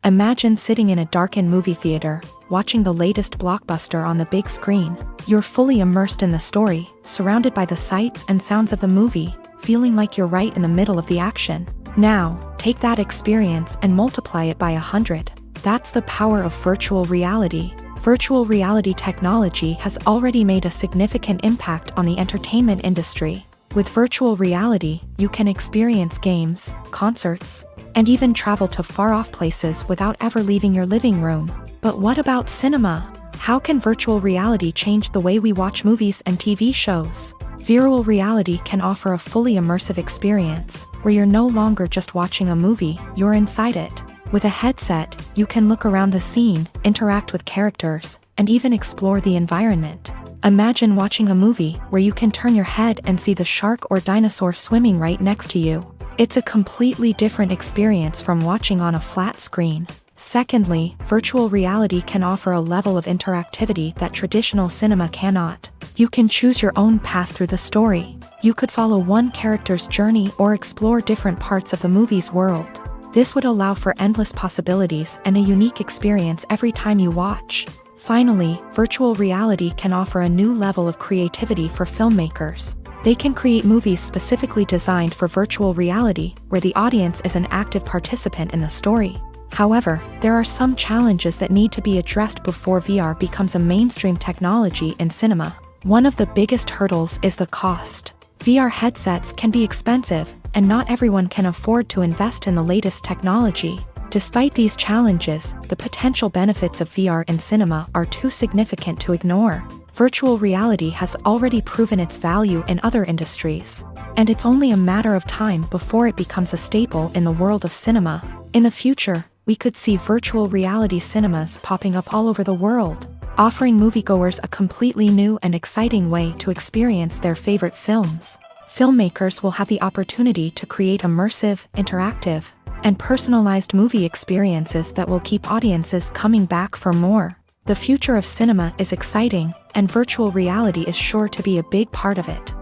Imagine sitting in a darkened movie theater, watching the latest blockbuster on the big screen. You're fully immersed in the story, surrounded by the sights and sounds of the movie, feeling like you're right in the middle of the action. Now, take that experience and multiply it by 100. That's the power of virtual reality. Virtual reality technology has already made a significant impact on the entertainment industry. With virtual reality, you can experience games, concerts, and even travel to far-off places without ever leaving your living room. But what about cinema? How can virtual reality change the way we watch movies and TV shows? Virtual reality can offer a fully immersive experience, where you're no longer just watching a movie, you're inside it. With a headset, you can look around the scene, interact with characters, and even explore the environment. Imagine watching a movie where you can turn your head and see the shark or dinosaur swimming right next to you. It's a completely different experience from watching on a flat screen. Secondly, virtual reality can offer a level of interactivity that traditional cinema cannot. You can choose your own path through the story. You could follow one character's journey or explore different parts of the movie's world. This would allow for endless possibilities and a unique experience every time you watch. Finally, virtual reality can offer a new level of creativity for filmmakers. They can create movies specifically designed for virtual reality, where the audience is an active participant in the story. However, there are some challenges that need to be addressed before VR becomes a mainstream technology in cinema. One of the biggest hurdles is the cost. VR headsets can be expensive, and not everyone can afford to invest in the latest technology. Despite these challenges, the potential benefits of VR in cinema are too significant to ignore. Virtual reality has already proven its value in other industries, and it's only a matter of time before it becomes a staple in the world of cinema. In the future, we could see virtual reality cinemas popping up all over the world, offering moviegoers a completely new and exciting way to experience their favorite films. Filmmakers will have the opportunity to create immersive, interactive, and personalized movie experiences that will keep audiences coming back for more. The future of cinema is exciting, and virtual reality is sure to be a big part of it.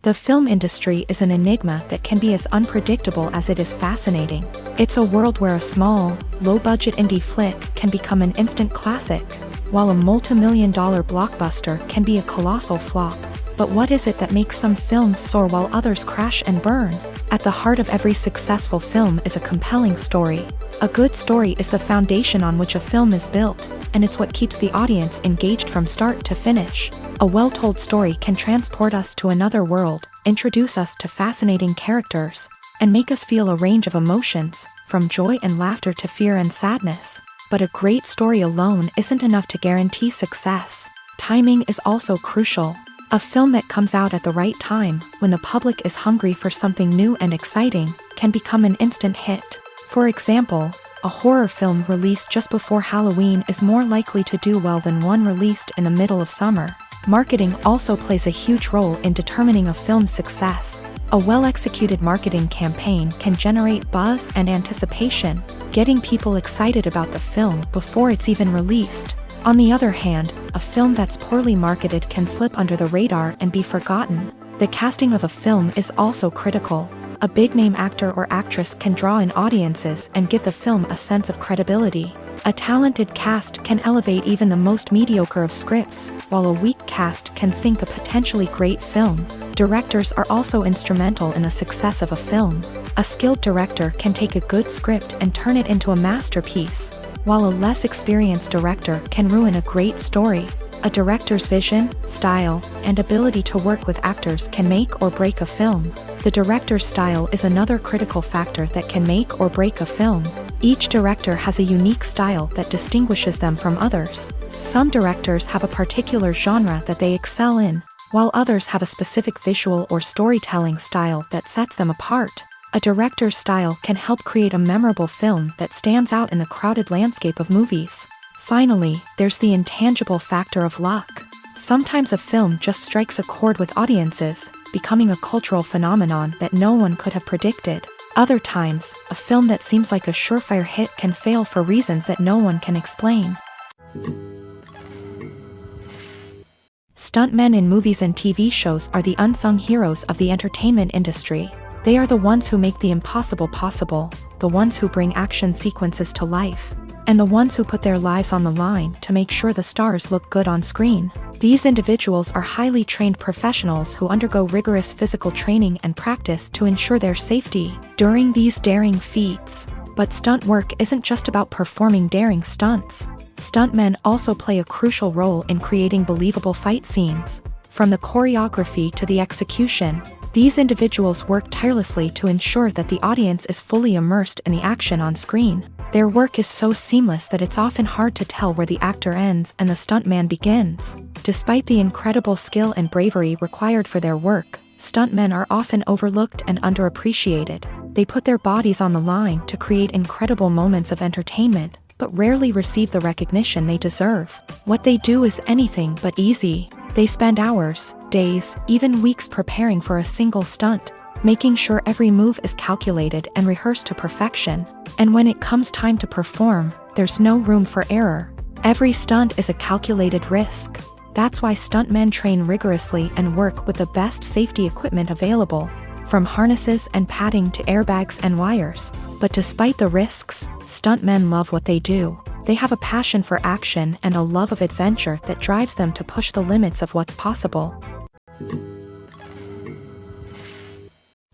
The film industry is an enigma that can be as unpredictable as it is fascinating. It's a world where a small, low-budget indie flick can become an instant classic, while a multi-million-dollar blockbuster can be a colossal flop. But what is it that makes some films soar while others crash and burn? At the heart of every successful film is a compelling story. A good story is the foundation on which a film is built, and it's what keeps the audience engaged from start to finish. A well-told story can transport us to another world, introduce us to fascinating characters, and make us feel a range of emotions, from joy and laughter to fear and sadness. But a great story alone isn't enough to guarantee success. Timing is also crucial. A film that comes out at the right time, when the public is hungry for something new and exciting, can become an instant hit. For example, a horror film released just before Halloween is more likely to do well than one released in the middle of summer. Marketing also plays a huge role in determining a film's success. A well-executed marketing campaign can generate buzz and anticipation, getting people excited about the film before it's even released. On the other hand, a film that's poorly marketed can slip under the radar and be forgotten. The casting of a film is also critical. A big-name actor or actress can draw in audiences and give the film a sense of credibility. A talented cast can elevate even the most mediocre of scripts, while a weak cast can sink a potentially great film. Directors are also instrumental in the success of a film. A skilled director can take a good script and turn it into a masterpiece, while a less experienced director can ruin a great story. A director's vision, style, and ability to work with actors can make or break a film. The director's style is another critical factor that can make or break a film. Each director has a unique style that distinguishes them from others. Some directors have a particular genre that they excel in, while others have a specific visual or storytelling style that sets them apart. A director's style can help create a memorable film that stands out in the crowded landscape of movies. Finally, there's the intangible factor of luck. Sometimes a film just strikes a chord with audiences, becoming a cultural phenomenon that no one could have predicted. Other times, a film that seems like a surefire hit can fail for reasons that no one can explain. Stuntmen in movies and TV shows are the unsung heroes of the entertainment industry. They are the ones who make the impossible possible, the ones who bring action sequences to life, and the ones who put their lives on the line to make sure the stars look good on screen. These individuals are highly trained professionals who undergo rigorous physical training and practice to ensure their safety during these daring feats. But stunt work isn't just about performing daring stunts. Stuntmen also play a crucial role in creating believable fight scenes. From the choreography to the execution, these individuals work tirelessly to ensure that the audience is fully immersed in the action on screen. Their work is so seamless that it's often hard to tell where the actor ends and the stuntman begins. Despite the incredible skill and bravery required for their work, stuntmen are often overlooked and underappreciated. They put their bodies on the line to create incredible moments of entertainment, but rarely receive the recognition they deserve. What they do is anything but easy. They spend hours, days, even weeks preparing for a single stunt, making sure every move is calculated and rehearsed to perfection. And when it comes time to perform, there's no room for error. Every stunt is a calculated risk. That's why stuntmen train rigorously and work with the best safety equipment available, from harnesses and padding to airbags and wires. But despite the risks, stuntmen love what they do. They have a passion for action and a love of adventure that drives them to push the limits of what's possible.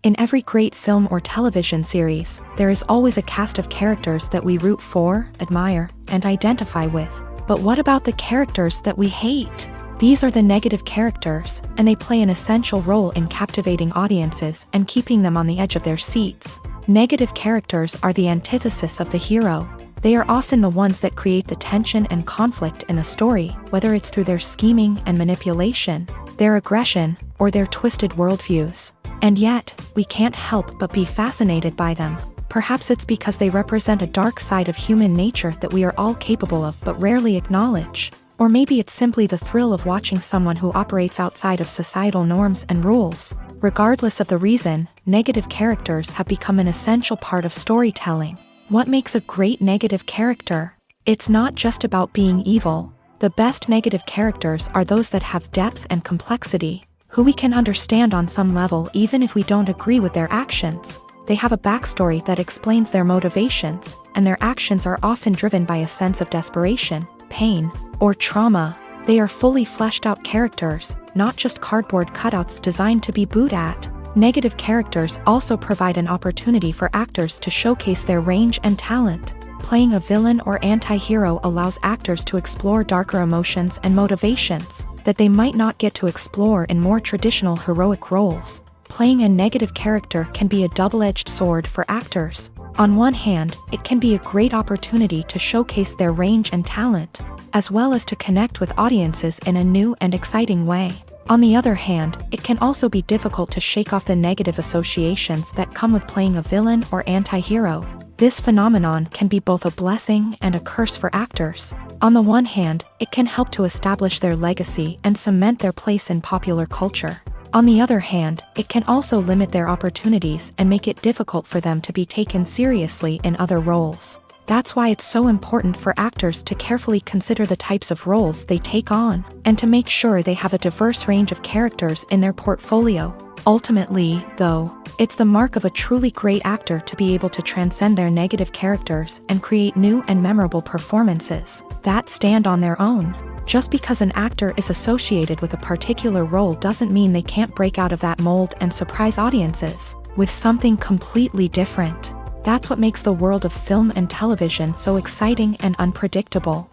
In every great film or television series, there is always a cast of characters that we root for, admire, and identify with. But what about the characters that we hate? These are the negative characters, and they play an essential role in captivating audiences and keeping them on the edge of their seats. Negative characters are the antithesis of the hero. They are often the ones that create the tension and conflict in the story, whether it's through their scheming and manipulation, their aggression, or their twisted worldviews. And yet, we can't help but be fascinated by them. Perhaps it's because they represent a dark side of human nature that we are all capable of but rarely acknowledge. Or maybe it's simply the thrill of watching someone who operates outside of societal norms and rules. Regardless of the reason, negative characters have become an essential part of storytelling. What makes a great negative character? It's not just about being evil. The best negative characters are those that have depth and complexity, who we can understand on some level even if we don't agree with their actions. They have a backstory that explains their motivations, and their actions are often driven by a sense of desperation, pain, or trauma. They are fully fleshed out characters, not just cardboard cutouts designed to be booed at. Negative characters also provide an opportunity for actors to showcase their range and talent. Playing a villain or anti-hero allows actors to explore darker emotions and motivations that they might not get to explore in more traditional heroic roles. Playing a negative character can be a double-edged sword for actors. On one hand, it can be a great opportunity to showcase their range and talent, as well as to connect with audiences in a new and exciting way. On the other hand, it can also be difficult to shake off the negative associations that come with playing a villain or anti-hero. This phenomenon can be both a blessing and a curse for actors. On the one hand, it can help to establish their legacy and cement their place in popular culture. On the other hand, it can also limit their opportunities and make it difficult for them to be taken seriously in other roles. That's why it's so important for actors to carefully consider the types of roles they take on, and to make sure they have a diverse range of characters in their portfolio. Ultimately, though, it's the mark of a truly great actor to be able to transcend their negative characters and create new and memorable performances that stand on their own. Just because an actor is associated with a particular role doesn't mean they can't break out of that mold and surprise audiences with something completely different. That's what makes the world of film and television so exciting and unpredictable.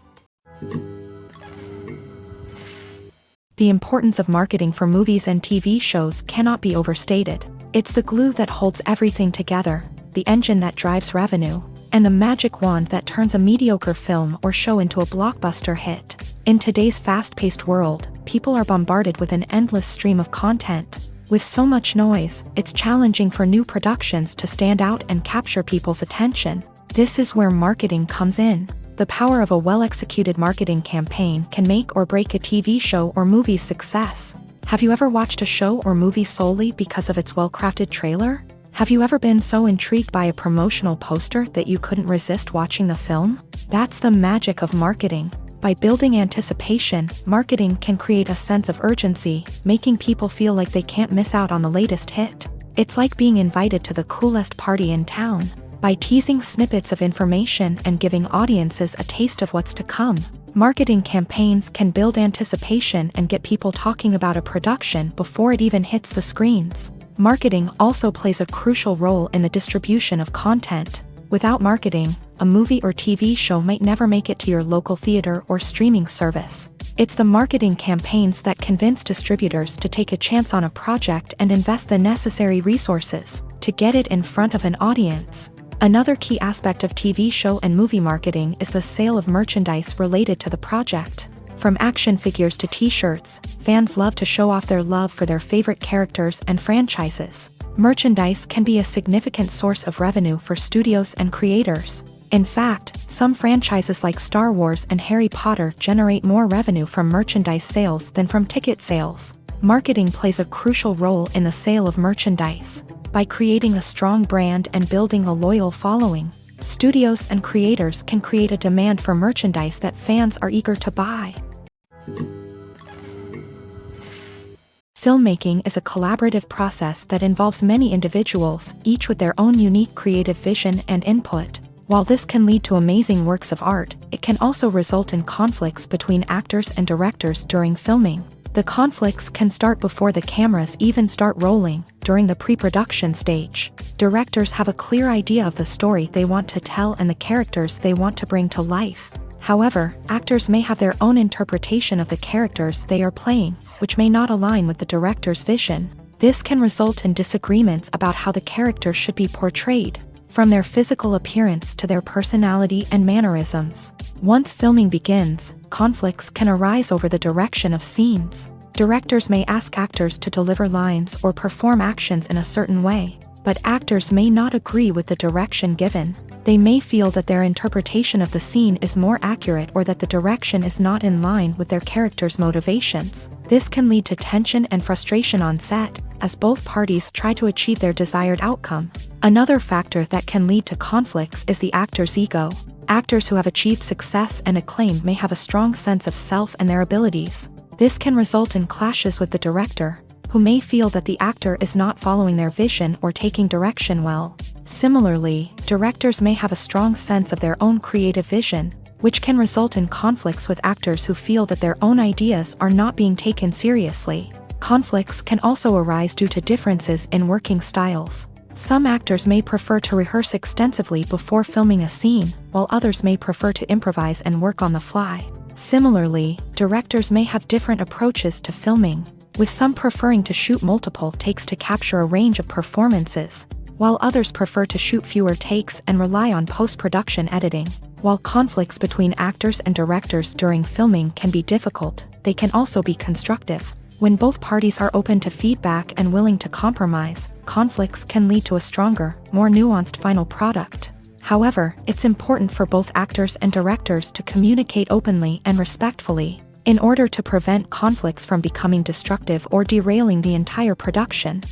The importance of marketing for movies and TV shows cannot be overstated. It's the glue that holds everything together, the engine that drives revenue, and the magic wand that turns a mediocre film or show into a blockbuster hit. In today's fast-paced world, people are bombarded with an endless stream of content. With so much noise, it's challenging for new productions to stand out and capture people's attention. This is where marketing comes in. The power of a well-executed marketing campaign can make or break a TV show or movie's success. Have you ever watched a show or movie solely because of its well-crafted trailer? Have you ever been so intrigued by a promotional poster that you couldn't resist watching the film? That's the magic of marketing. By building anticipation, marketing can create a sense of urgency, making people feel like they can't miss out on the latest hit. It's like being invited to the coolest party in town. By teasing snippets of information and giving audiences a taste of what's to come, marketing campaigns can build anticipation and get people talking about a production before it even hits the screens. Marketing also plays a crucial role in the distribution of content. Without marketing, a movie or TV show might never make it to your local theater or streaming service. It's the marketing campaigns that convince distributors to take a chance on a project and invest the necessary resources to get it in front of an audience. Another key aspect of TV show and movie marketing is the sale of merchandise related to the project. From action figures to t-shirts, fans love to show off their love for their favorite characters and franchises. Merchandise can be a significant source of revenue for studios and creators. In fact, some franchises like Star Wars and Harry Potter generate more revenue from merchandise sales than from ticket sales. Marketing plays a crucial role in the sale of merchandise. By creating a strong brand and building a loyal following, studios and creators can create a demand for merchandise that fans are eager to buy. Filmmaking is a collaborative process that involves many individuals, each with their own unique creative vision and input. While this can lead to amazing works of art, it can also result in conflicts between actors and directors during filming. The conflicts can start before the cameras even start rolling, during the pre-production stage. Directors have a clear idea of the story they want to tell and the characters they want to bring to life. However, actors may have their own interpretation of the characters they are playing, which may not align with the director's vision. This can result in disagreements about how the character should be portrayed, from their physical appearance to their personality and mannerisms. Once filming begins, conflicts can arise over the direction of scenes. Directors may ask actors to deliver lines or perform actions in a certain way, but actors may not agree with the direction given. They may feel that their interpretation of the scene is more accurate or that the direction is not in line with their character's motivations. This can lead to tension and frustration on set, as both parties try to achieve their desired outcome. Another factor that can lead to conflicts is the actor's ego. Actors who have achieved success and acclaim may have a strong sense of self and their abilities. This can result in clashes with the director, who may feel that the actor is not following their vision or taking direction well. Similarly, directors may have a strong sense of their own creative vision, which can result in conflicts with actors who feel that their own ideas are not being taken seriously. Conflicts can also arise due to differences in working styles. Some actors may prefer to rehearse extensively before filming a scene, while others may prefer to improvise and work on the fly. Similarly, directors may have different approaches to filming, with some preferring to shoot multiple takes to capture a range of performances, while others prefer to shoot fewer takes and rely on post-production editing. While conflicts between actors and directors during filming can be difficult, they can also be constructive. When both parties are open to feedback and willing to compromise, conflicts can lead to a stronger, more nuanced final product. However, it's important for both actors and directors to communicate openly and respectfully, in order to prevent conflicts from becoming destructive or derailing the entire production.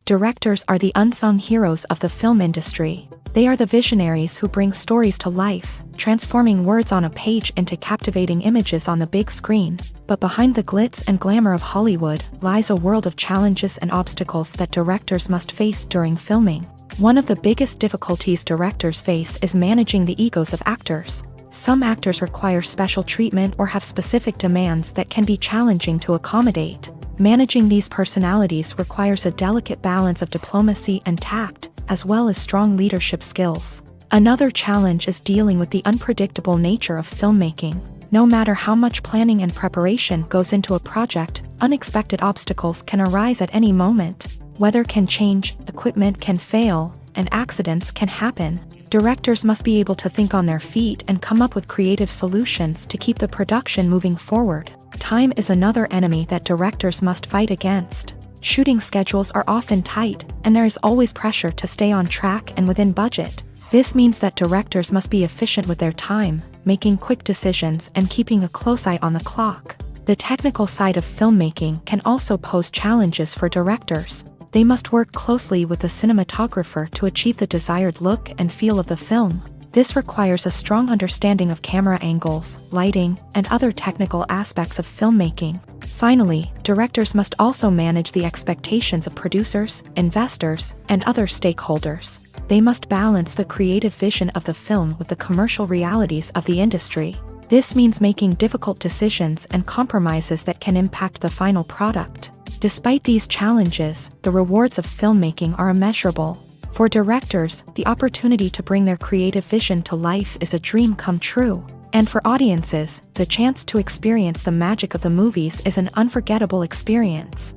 Directors are the unsung heroes of the film industry. They are the visionaries who bring stories to life, transforming words on a page into captivating images on the big screen. But behind the glitz and glamour of Hollywood lies a world of challenges and obstacles that directors must face during filming. One of the biggest difficulties directors face is managing the egos of actors. Some actors require special treatment or have specific demands that can be challenging to accommodate. Managing these personalities requires a delicate balance of diplomacy and tact, as well as strong leadership skills. Another challenge is dealing with the unpredictable nature of filmmaking. No matter how much planning and preparation goes into a project, unexpected obstacles can arise at any moment. Weather can change, equipment can fail, and accidents can happen. Directors must be able to think on their feet and come up with creative solutions to keep the production moving forward. Time is another enemy that directors must fight against. Shooting schedules are often tight, and there is always pressure to stay on track and within budget. This means that directors must be efficient with their time, making quick decisions and keeping a close eye on the clock. The technical side of filmmaking can also pose challenges for directors. They must work closely with the cinematographer to achieve the desired look and feel of the film. This requires a strong understanding of camera angles, lighting, and other technical aspects of filmmaking. Finally, directors must also manage the expectations of producers, investors, and other stakeholders. They must balance the creative vision of the film with the commercial realities of the industry. This means making difficult decisions and compromises that can impact the final product. Despite these challenges, the rewards of filmmaking are immeasurable. For directors, the opportunity to bring their creative vision to life is a dream come true. And for audiences, the chance to experience the magic of the movies is an unforgettable experience.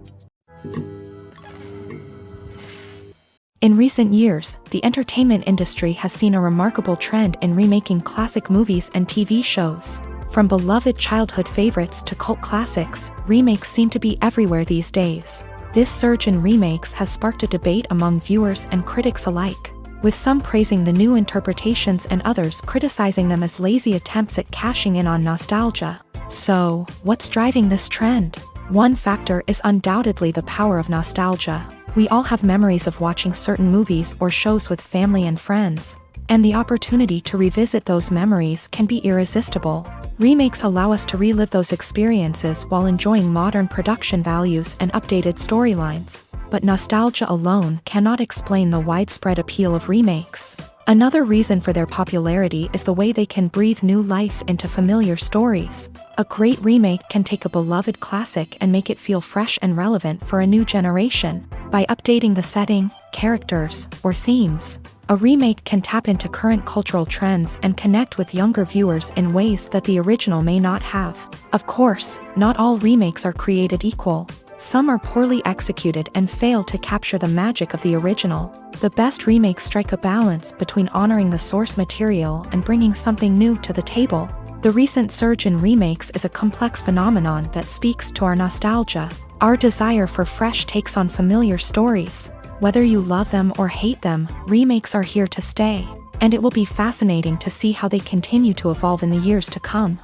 In recent years, the entertainment industry has seen a remarkable trend in remaking classic movies and TV shows. From beloved childhood favorites to cult classics, remakes seem to be everywhere these days. This surge in remakes has sparked a debate among viewers and critics alike, with some praising the new interpretations and others criticizing them as lazy attempts at cashing in on nostalgia. So, what's driving this trend? One factor is undoubtedly the power of nostalgia. We all have memories of watching certain movies or shows with family and friends, and the opportunity to revisit those memories can be irresistible. Remakes allow us to relive those experiences while enjoying modern production values and updated storylines. But nostalgia alone cannot explain the widespread appeal of remakes. Another reason for their popularity is the way they can breathe new life into familiar stories. A great remake can take a beloved classic and make it feel fresh and relevant for a new generation. By updating the setting, characters, or themes, A remake can tap into current cultural trends and connect with younger viewers in ways that the original may not have. Of course, not all remakes are created equal. Some are poorly executed and fail to capture the magic of the original. The best remakes strike a balance between honoring the source material and bringing something new to the table. The recent surge in remakes is a complex phenomenon that speaks to our nostalgia, our desire for fresh takes on familiar stories. Whether you love them or hate them, remakes are here to stay, and it will be fascinating to see how they continue to evolve in the years to come.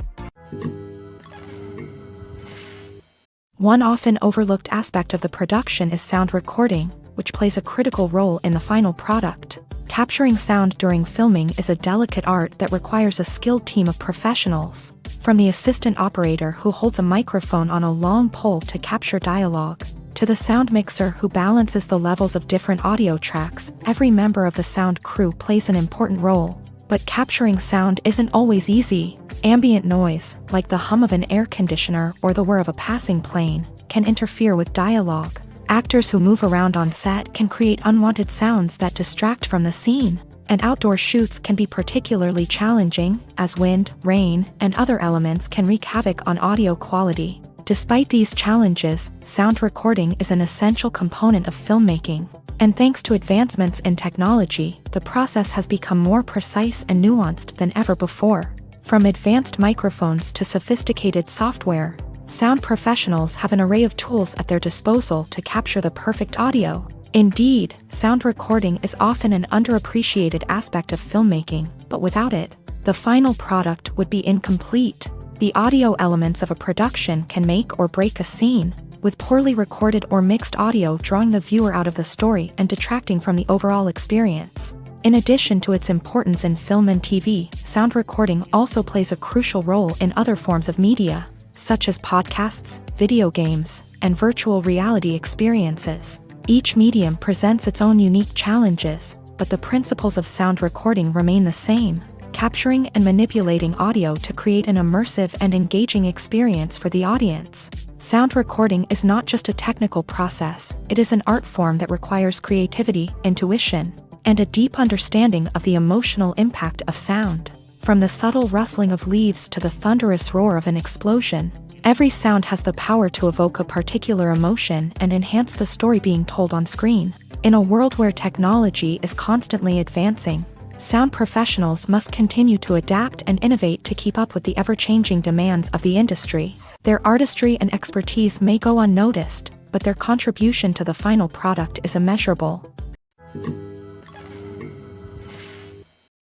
One often overlooked aspect of the production is sound recording, which plays a critical role in the final product. Capturing sound during filming is a delicate art that requires a skilled team of professionals. From the assistant operator who holds a microphone on a long pole to capture dialogue, to the sound mixer who balances the levels of different audio tracks, every member of the sound crew plays an important role. But capturing sound isn't always easy. Ambient noise, like the hum of an air conditioner or the whir of a passing plane, can interfere with dialogue. Actors who move around on set can create unwanted sounds that distract from the scene. And outdoor shoots can be particularly challenging, as wind, rain, and other elements can wreak havoc on audio quality. Despite these challenges, sound recording is an essential component of filmmaking. And thanks to advancements in technology, the process has become more precise and nuanced than ever before. From advanced microphones to sophisticated software, sound professionals have an array of tools at their disposal to capture the perfect audio. Indeed, sound recording is often an underappreciated aspect of filmmaking, but without it, the final product would be incomplete. The audio elements of a production can make or break a scene, with poorly recorded or mixed audio drawing the viewer out of the story and detracting from the overall experience. In addition to its importance in film and TV, sound recording also plays a crucial role in other forms of media, such as podcasts, video games, and virtual reality experiences. Each medium presents its own unique challenges, but the principles of sound recording remain the same: capturing and manipulating audio to create an immersive and engaging experience for the audience. Sound recording is not just a technical process, it is an art form that requires creativity, intuition, and a deep understanding of the emotional impact of sound. From the subtle rustling of leaves to the thunderous roar of an explosion, every sound has the power to evoke a particular emotion and enhance the story being told on screen. In a world where technology is constantly advancing, sound professionals must continue to adapt and innovate to keep up with the ever-changing demands of the industry. Their artistry and expertise may go unnoticed, but their contribution to the final product is immeasurable.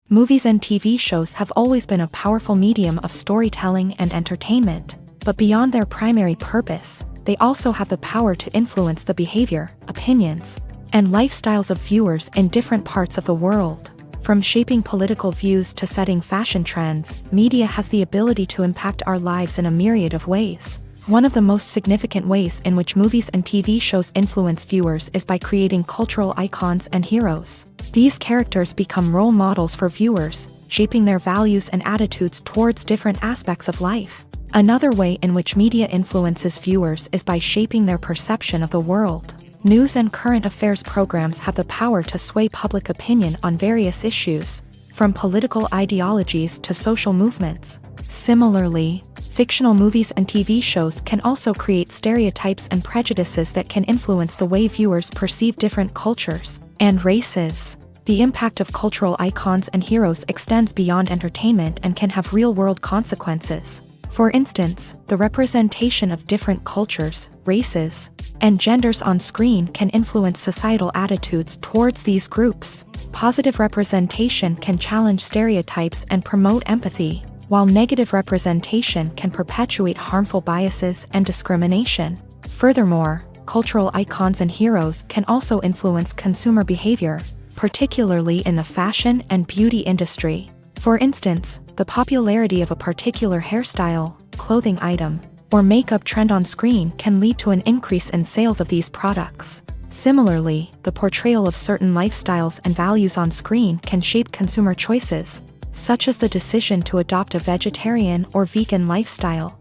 Movies and TV shows have always been a powerful medium of storytelling and entertainment, but beyond their primary purpose, they also have the power to influence the behavior, opinions, and lifestyles of viewers in different parts of the world. From shaping political views to setting fashion trends, media has the ability to impact our lives in a myriad of ways. One of the most significant ways in which movies and TV shows influence viewers is by creating cultural icons and heroes. These characters become role models for viewers, shaping their values and attitudes towards different aspects of life. Another way in which media influences viewers is by shaping their perception of the world. News and current affairs programs have the power to sway public opinion on various issues, from political ideologies to social movements. Similarly, fictional movies and TV shows can also create stereotypes and prejudices that can influence the way viewers perceive different cultures and races. The impact of cultural icons and heroes extends beyond entertainment and can have real-world consequences. For instance, the representation of different cultures, races, and genders on screen can influence societal attitudes towards these groups. Positive representation can challenge stereotypes and promote empathy, while negative representation can perpetuate harmful biases and discrimination. Furthermore, cultural icons and heroes can also influence consumer behavior, particularly in the fashion and beauty industry. For instance, the popularity of a particular hairstyle, clothing item, or makeup trend on screen can lead to an increase in sales of these products. Similarly, the portrayal of certain lifestyles and values on screen can shape consumer choices, such as the decision to adopt a vegetarian or vegan lifestyle.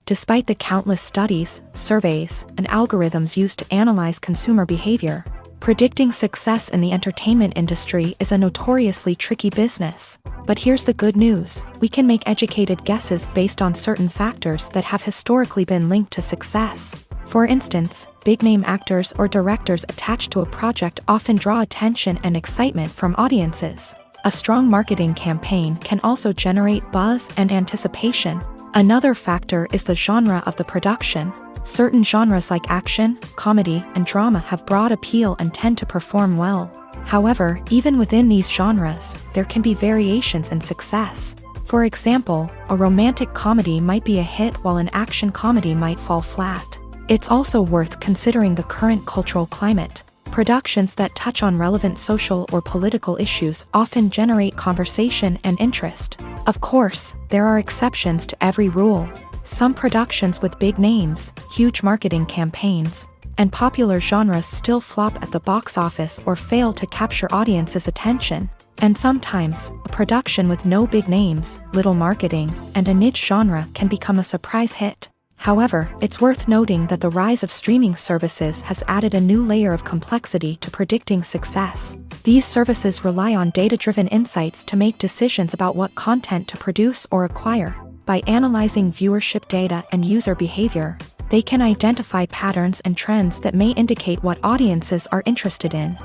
Despite the countless studies, surveys, and algorithms used to analyze consumer behavior, Predicting success in the entertainment industry is a notoriously tricky business. But here's the good news: we can make educated guesses based on certain factors that have historically been linked to success. For instance, big-name actors or directors attached to a project often draw attention and excitement from audiences. A strong marketing campaign can also generate buzz and anticipation. Another factor is the genre of the production. Certain genres like action, comedy, and drama have broad appeal and tend to perform well. However, even within these genres, there can be variations in success. For example, a romantic comedy might be a hit while an action comedy might fall flat. It's also worth considering the current cultural climate. Productions that touch on relevant social or political issues often generate conversation and interest. Of course, there are exceptions to every rule. Some productions with big names, huge marketing campaigns, and popular genres still flop at the box office or fail to capture audiences' attention. And sometimes, a production with no big names, little marketing, and a niche genre can become a surprise hit. However, it's worth noting that the rise of streaming services has added a new layer of complexity to predicting success. These services rely on data-driven insights to make decisions about what content to produce or acquire. By analyzing viewership data and user behavior, they can identify patterns and trends that may indicate what audiences are interested in.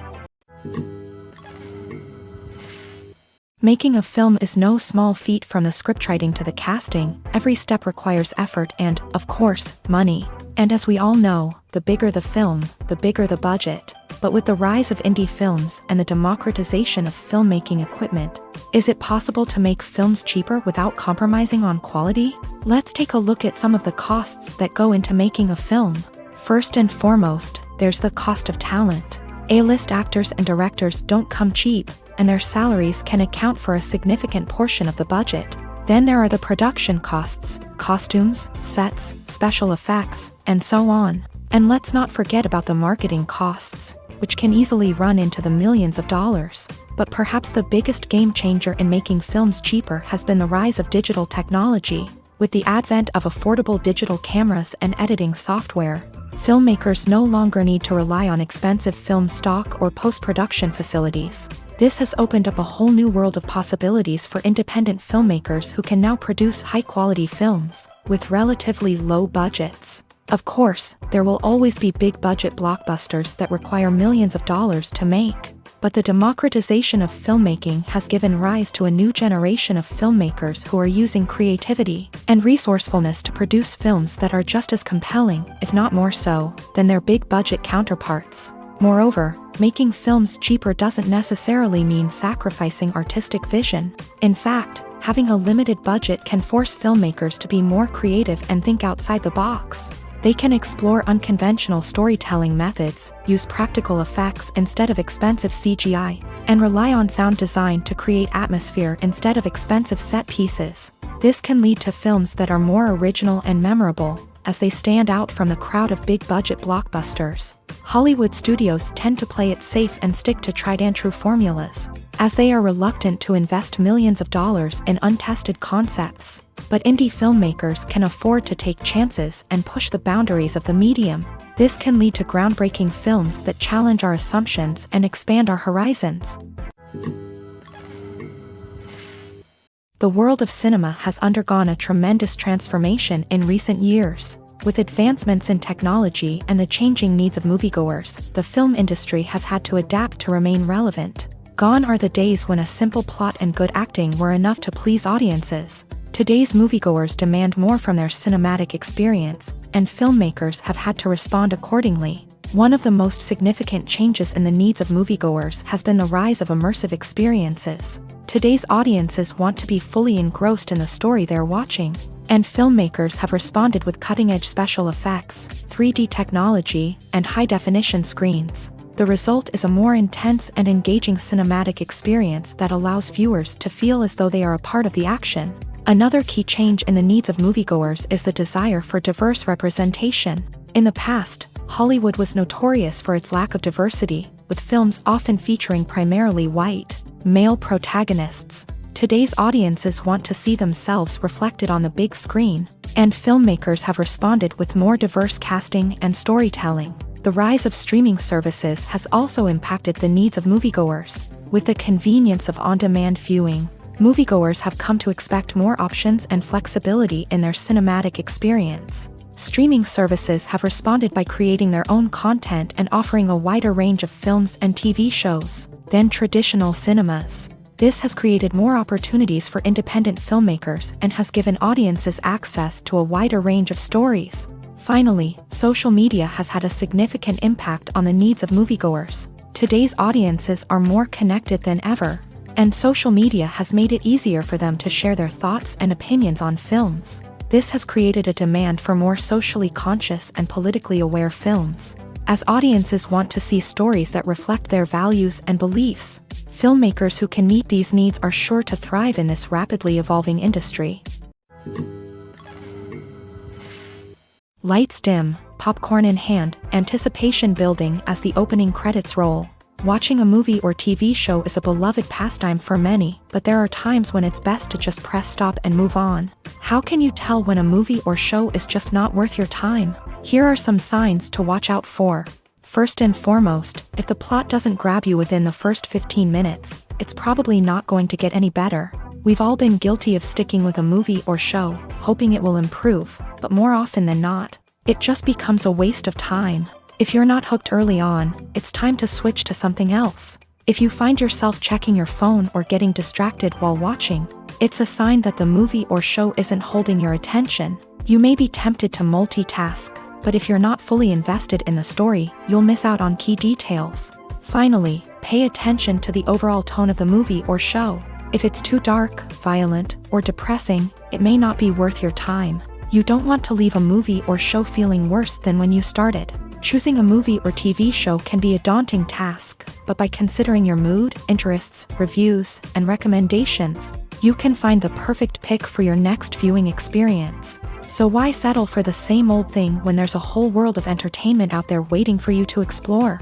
Making a film is no small feat. From the scriptwriting to the casting, every step requires effort and, of course, money. And as we all know, the bigger the film, the bigger the budget. But with the rise of indie films and the democratization of filmmaking equipment, is it possible to make films cheaper without compromising on quality? Let's take a look at some of the costs that go into making a film. First and foremost, there's the cost of talent. A-list actors and directors don't come cheap, and their salaries can account for a significant portion of the budget. Then there are the production costs, costumes, sets, special effects, and so on. And let's not forget about the marketing costs, which can easily run into the millions of dollars. But perhaps the biggest game changer in making films cheaper has been the rise of digital technology. With the advent of affordable digital cameras and editing software, filmmakers no longer need to rely on expensive film stock or post-production facilities. This has opened up a whole new world of possibilities for independent filmmakers who can now produce high-quality films with relatively low budgets. Of course, there will always be big-budget blockbusters that require millions of dollars to make. But the democratization of filmmaking has given rise to a new generation of filmmakers who are using creativity and resourcefulness to produce films that are just as compelling, if not more so, than their big-budget counterparts. Moreover, making films cheaper doesn't necessarily mean sacrificing artistic vision. In fact, having a limited budget can force filmmakers to be more creative and think outside the box. They can explore unconventional storytelling methods, use practical effects instead of expensive CGI, and rely on sound design to create atmosphere instead of expensive set pieces. This can lead to films that are more original and memorable, as they stand out from the crowd of big-budget blockbusters. Hollywood studios tend to play it safe and stick to tried-and-true formulas, as they are reluctant to invest millions of dollars in untested concepts. But indie filmmakers can afford to take chances and push the boundaries of the medium. This can lead to groundbreaking films that challenge our assumptions and expand our horizons. The world of cinema has undergone a tremendous transformation in recent years. With advancements in technology and the changing needs of moviegoers, the film industry has had to adapt to remain relevant. Gone are the days when a simple plot and good acting were enough to please audiences. Today's moviegoers demand more from their cinematic experience, and filmmakers have had to respond accordingly. One of the most significant changes in the needs of moviegoers has been the rise of immersive experiences. Today's audiences want to be fully engrossed in the story they're watching, and filmmakers have responded with cutting-edge special effects, 3D technology, and high-definition screens. The result is a more intense and engaging cinematic experience that allows viewers to feel as though they are a part of the action. Another key change in the needs of moviegoers is the desire for diverse representation. In the past, Hollywood was notorious for its lack of diversity, with films often featuring primarily white, male protagonists. Today's audiences want to see themselves reflected on the big screen, and filmmakers have responded with more diverse casting and storytelling. The rise of streaming services has also impacted the needs of moviegoers. With the convenience of on-demand viewing, moviegoers have come to expect more options and flexibility in their cinematic experience. Streaming services have responded by creating their own content and offering a wider range of films and TV shows than traditional cinemas. This has created more opportunities for independent filmmakers and has given audiences access to a wider range of stories. Finally, social media has had a significant impact on the needs of moviegoers. Today's audiences are more connected than ever, and social media has made it easier for them to share their thoughts and opinions on films. This has created a demand for more socially conscious and politically aware films. As audiences want to see stories that reflect their values and beliefs, filmmakers who can meet these needs are sure to thrive in this rapidly evolving industry. Lights dim, popcorn in hand, anticipation building as the opening credits roll. Watching a movie or TV show is a beloved pastime for many, but there are times when it's best to just press stop and move on. How can you tell when a movie or show is just not worth your time? Here are some signs to watch out for. First and foremost, if the plot doesn't grab you within the first 15 minutes, it's probably not going to get any better. We've all been guilty of sticking with a movie or show, hoping it will improve, but more often than not, it just becomes a waste of time. If you're not hooked early on, it's time to switch to something else. If you find yourself checking your phone or getting distracted while watching, it's a sign that the movie or show isn't holding your attention. You may be tempted to multitask, but if you're not fully invested in the story, you'll miss out on key details. Finally, pay attention to the overall tone of the movie or show. If it's too dark, violent, or depressing, it may not be worth your time. You don't want to leave a movie or show feeling worse than when you started. Choosing a movie or TV show can be a daunting task, but by considering your mood, interests, reviews, and recommendations, you can find the perfect pick for your next viewing experience. So why settle for the same old thing when there's a whole world of entertainment out there waiting for you to explore?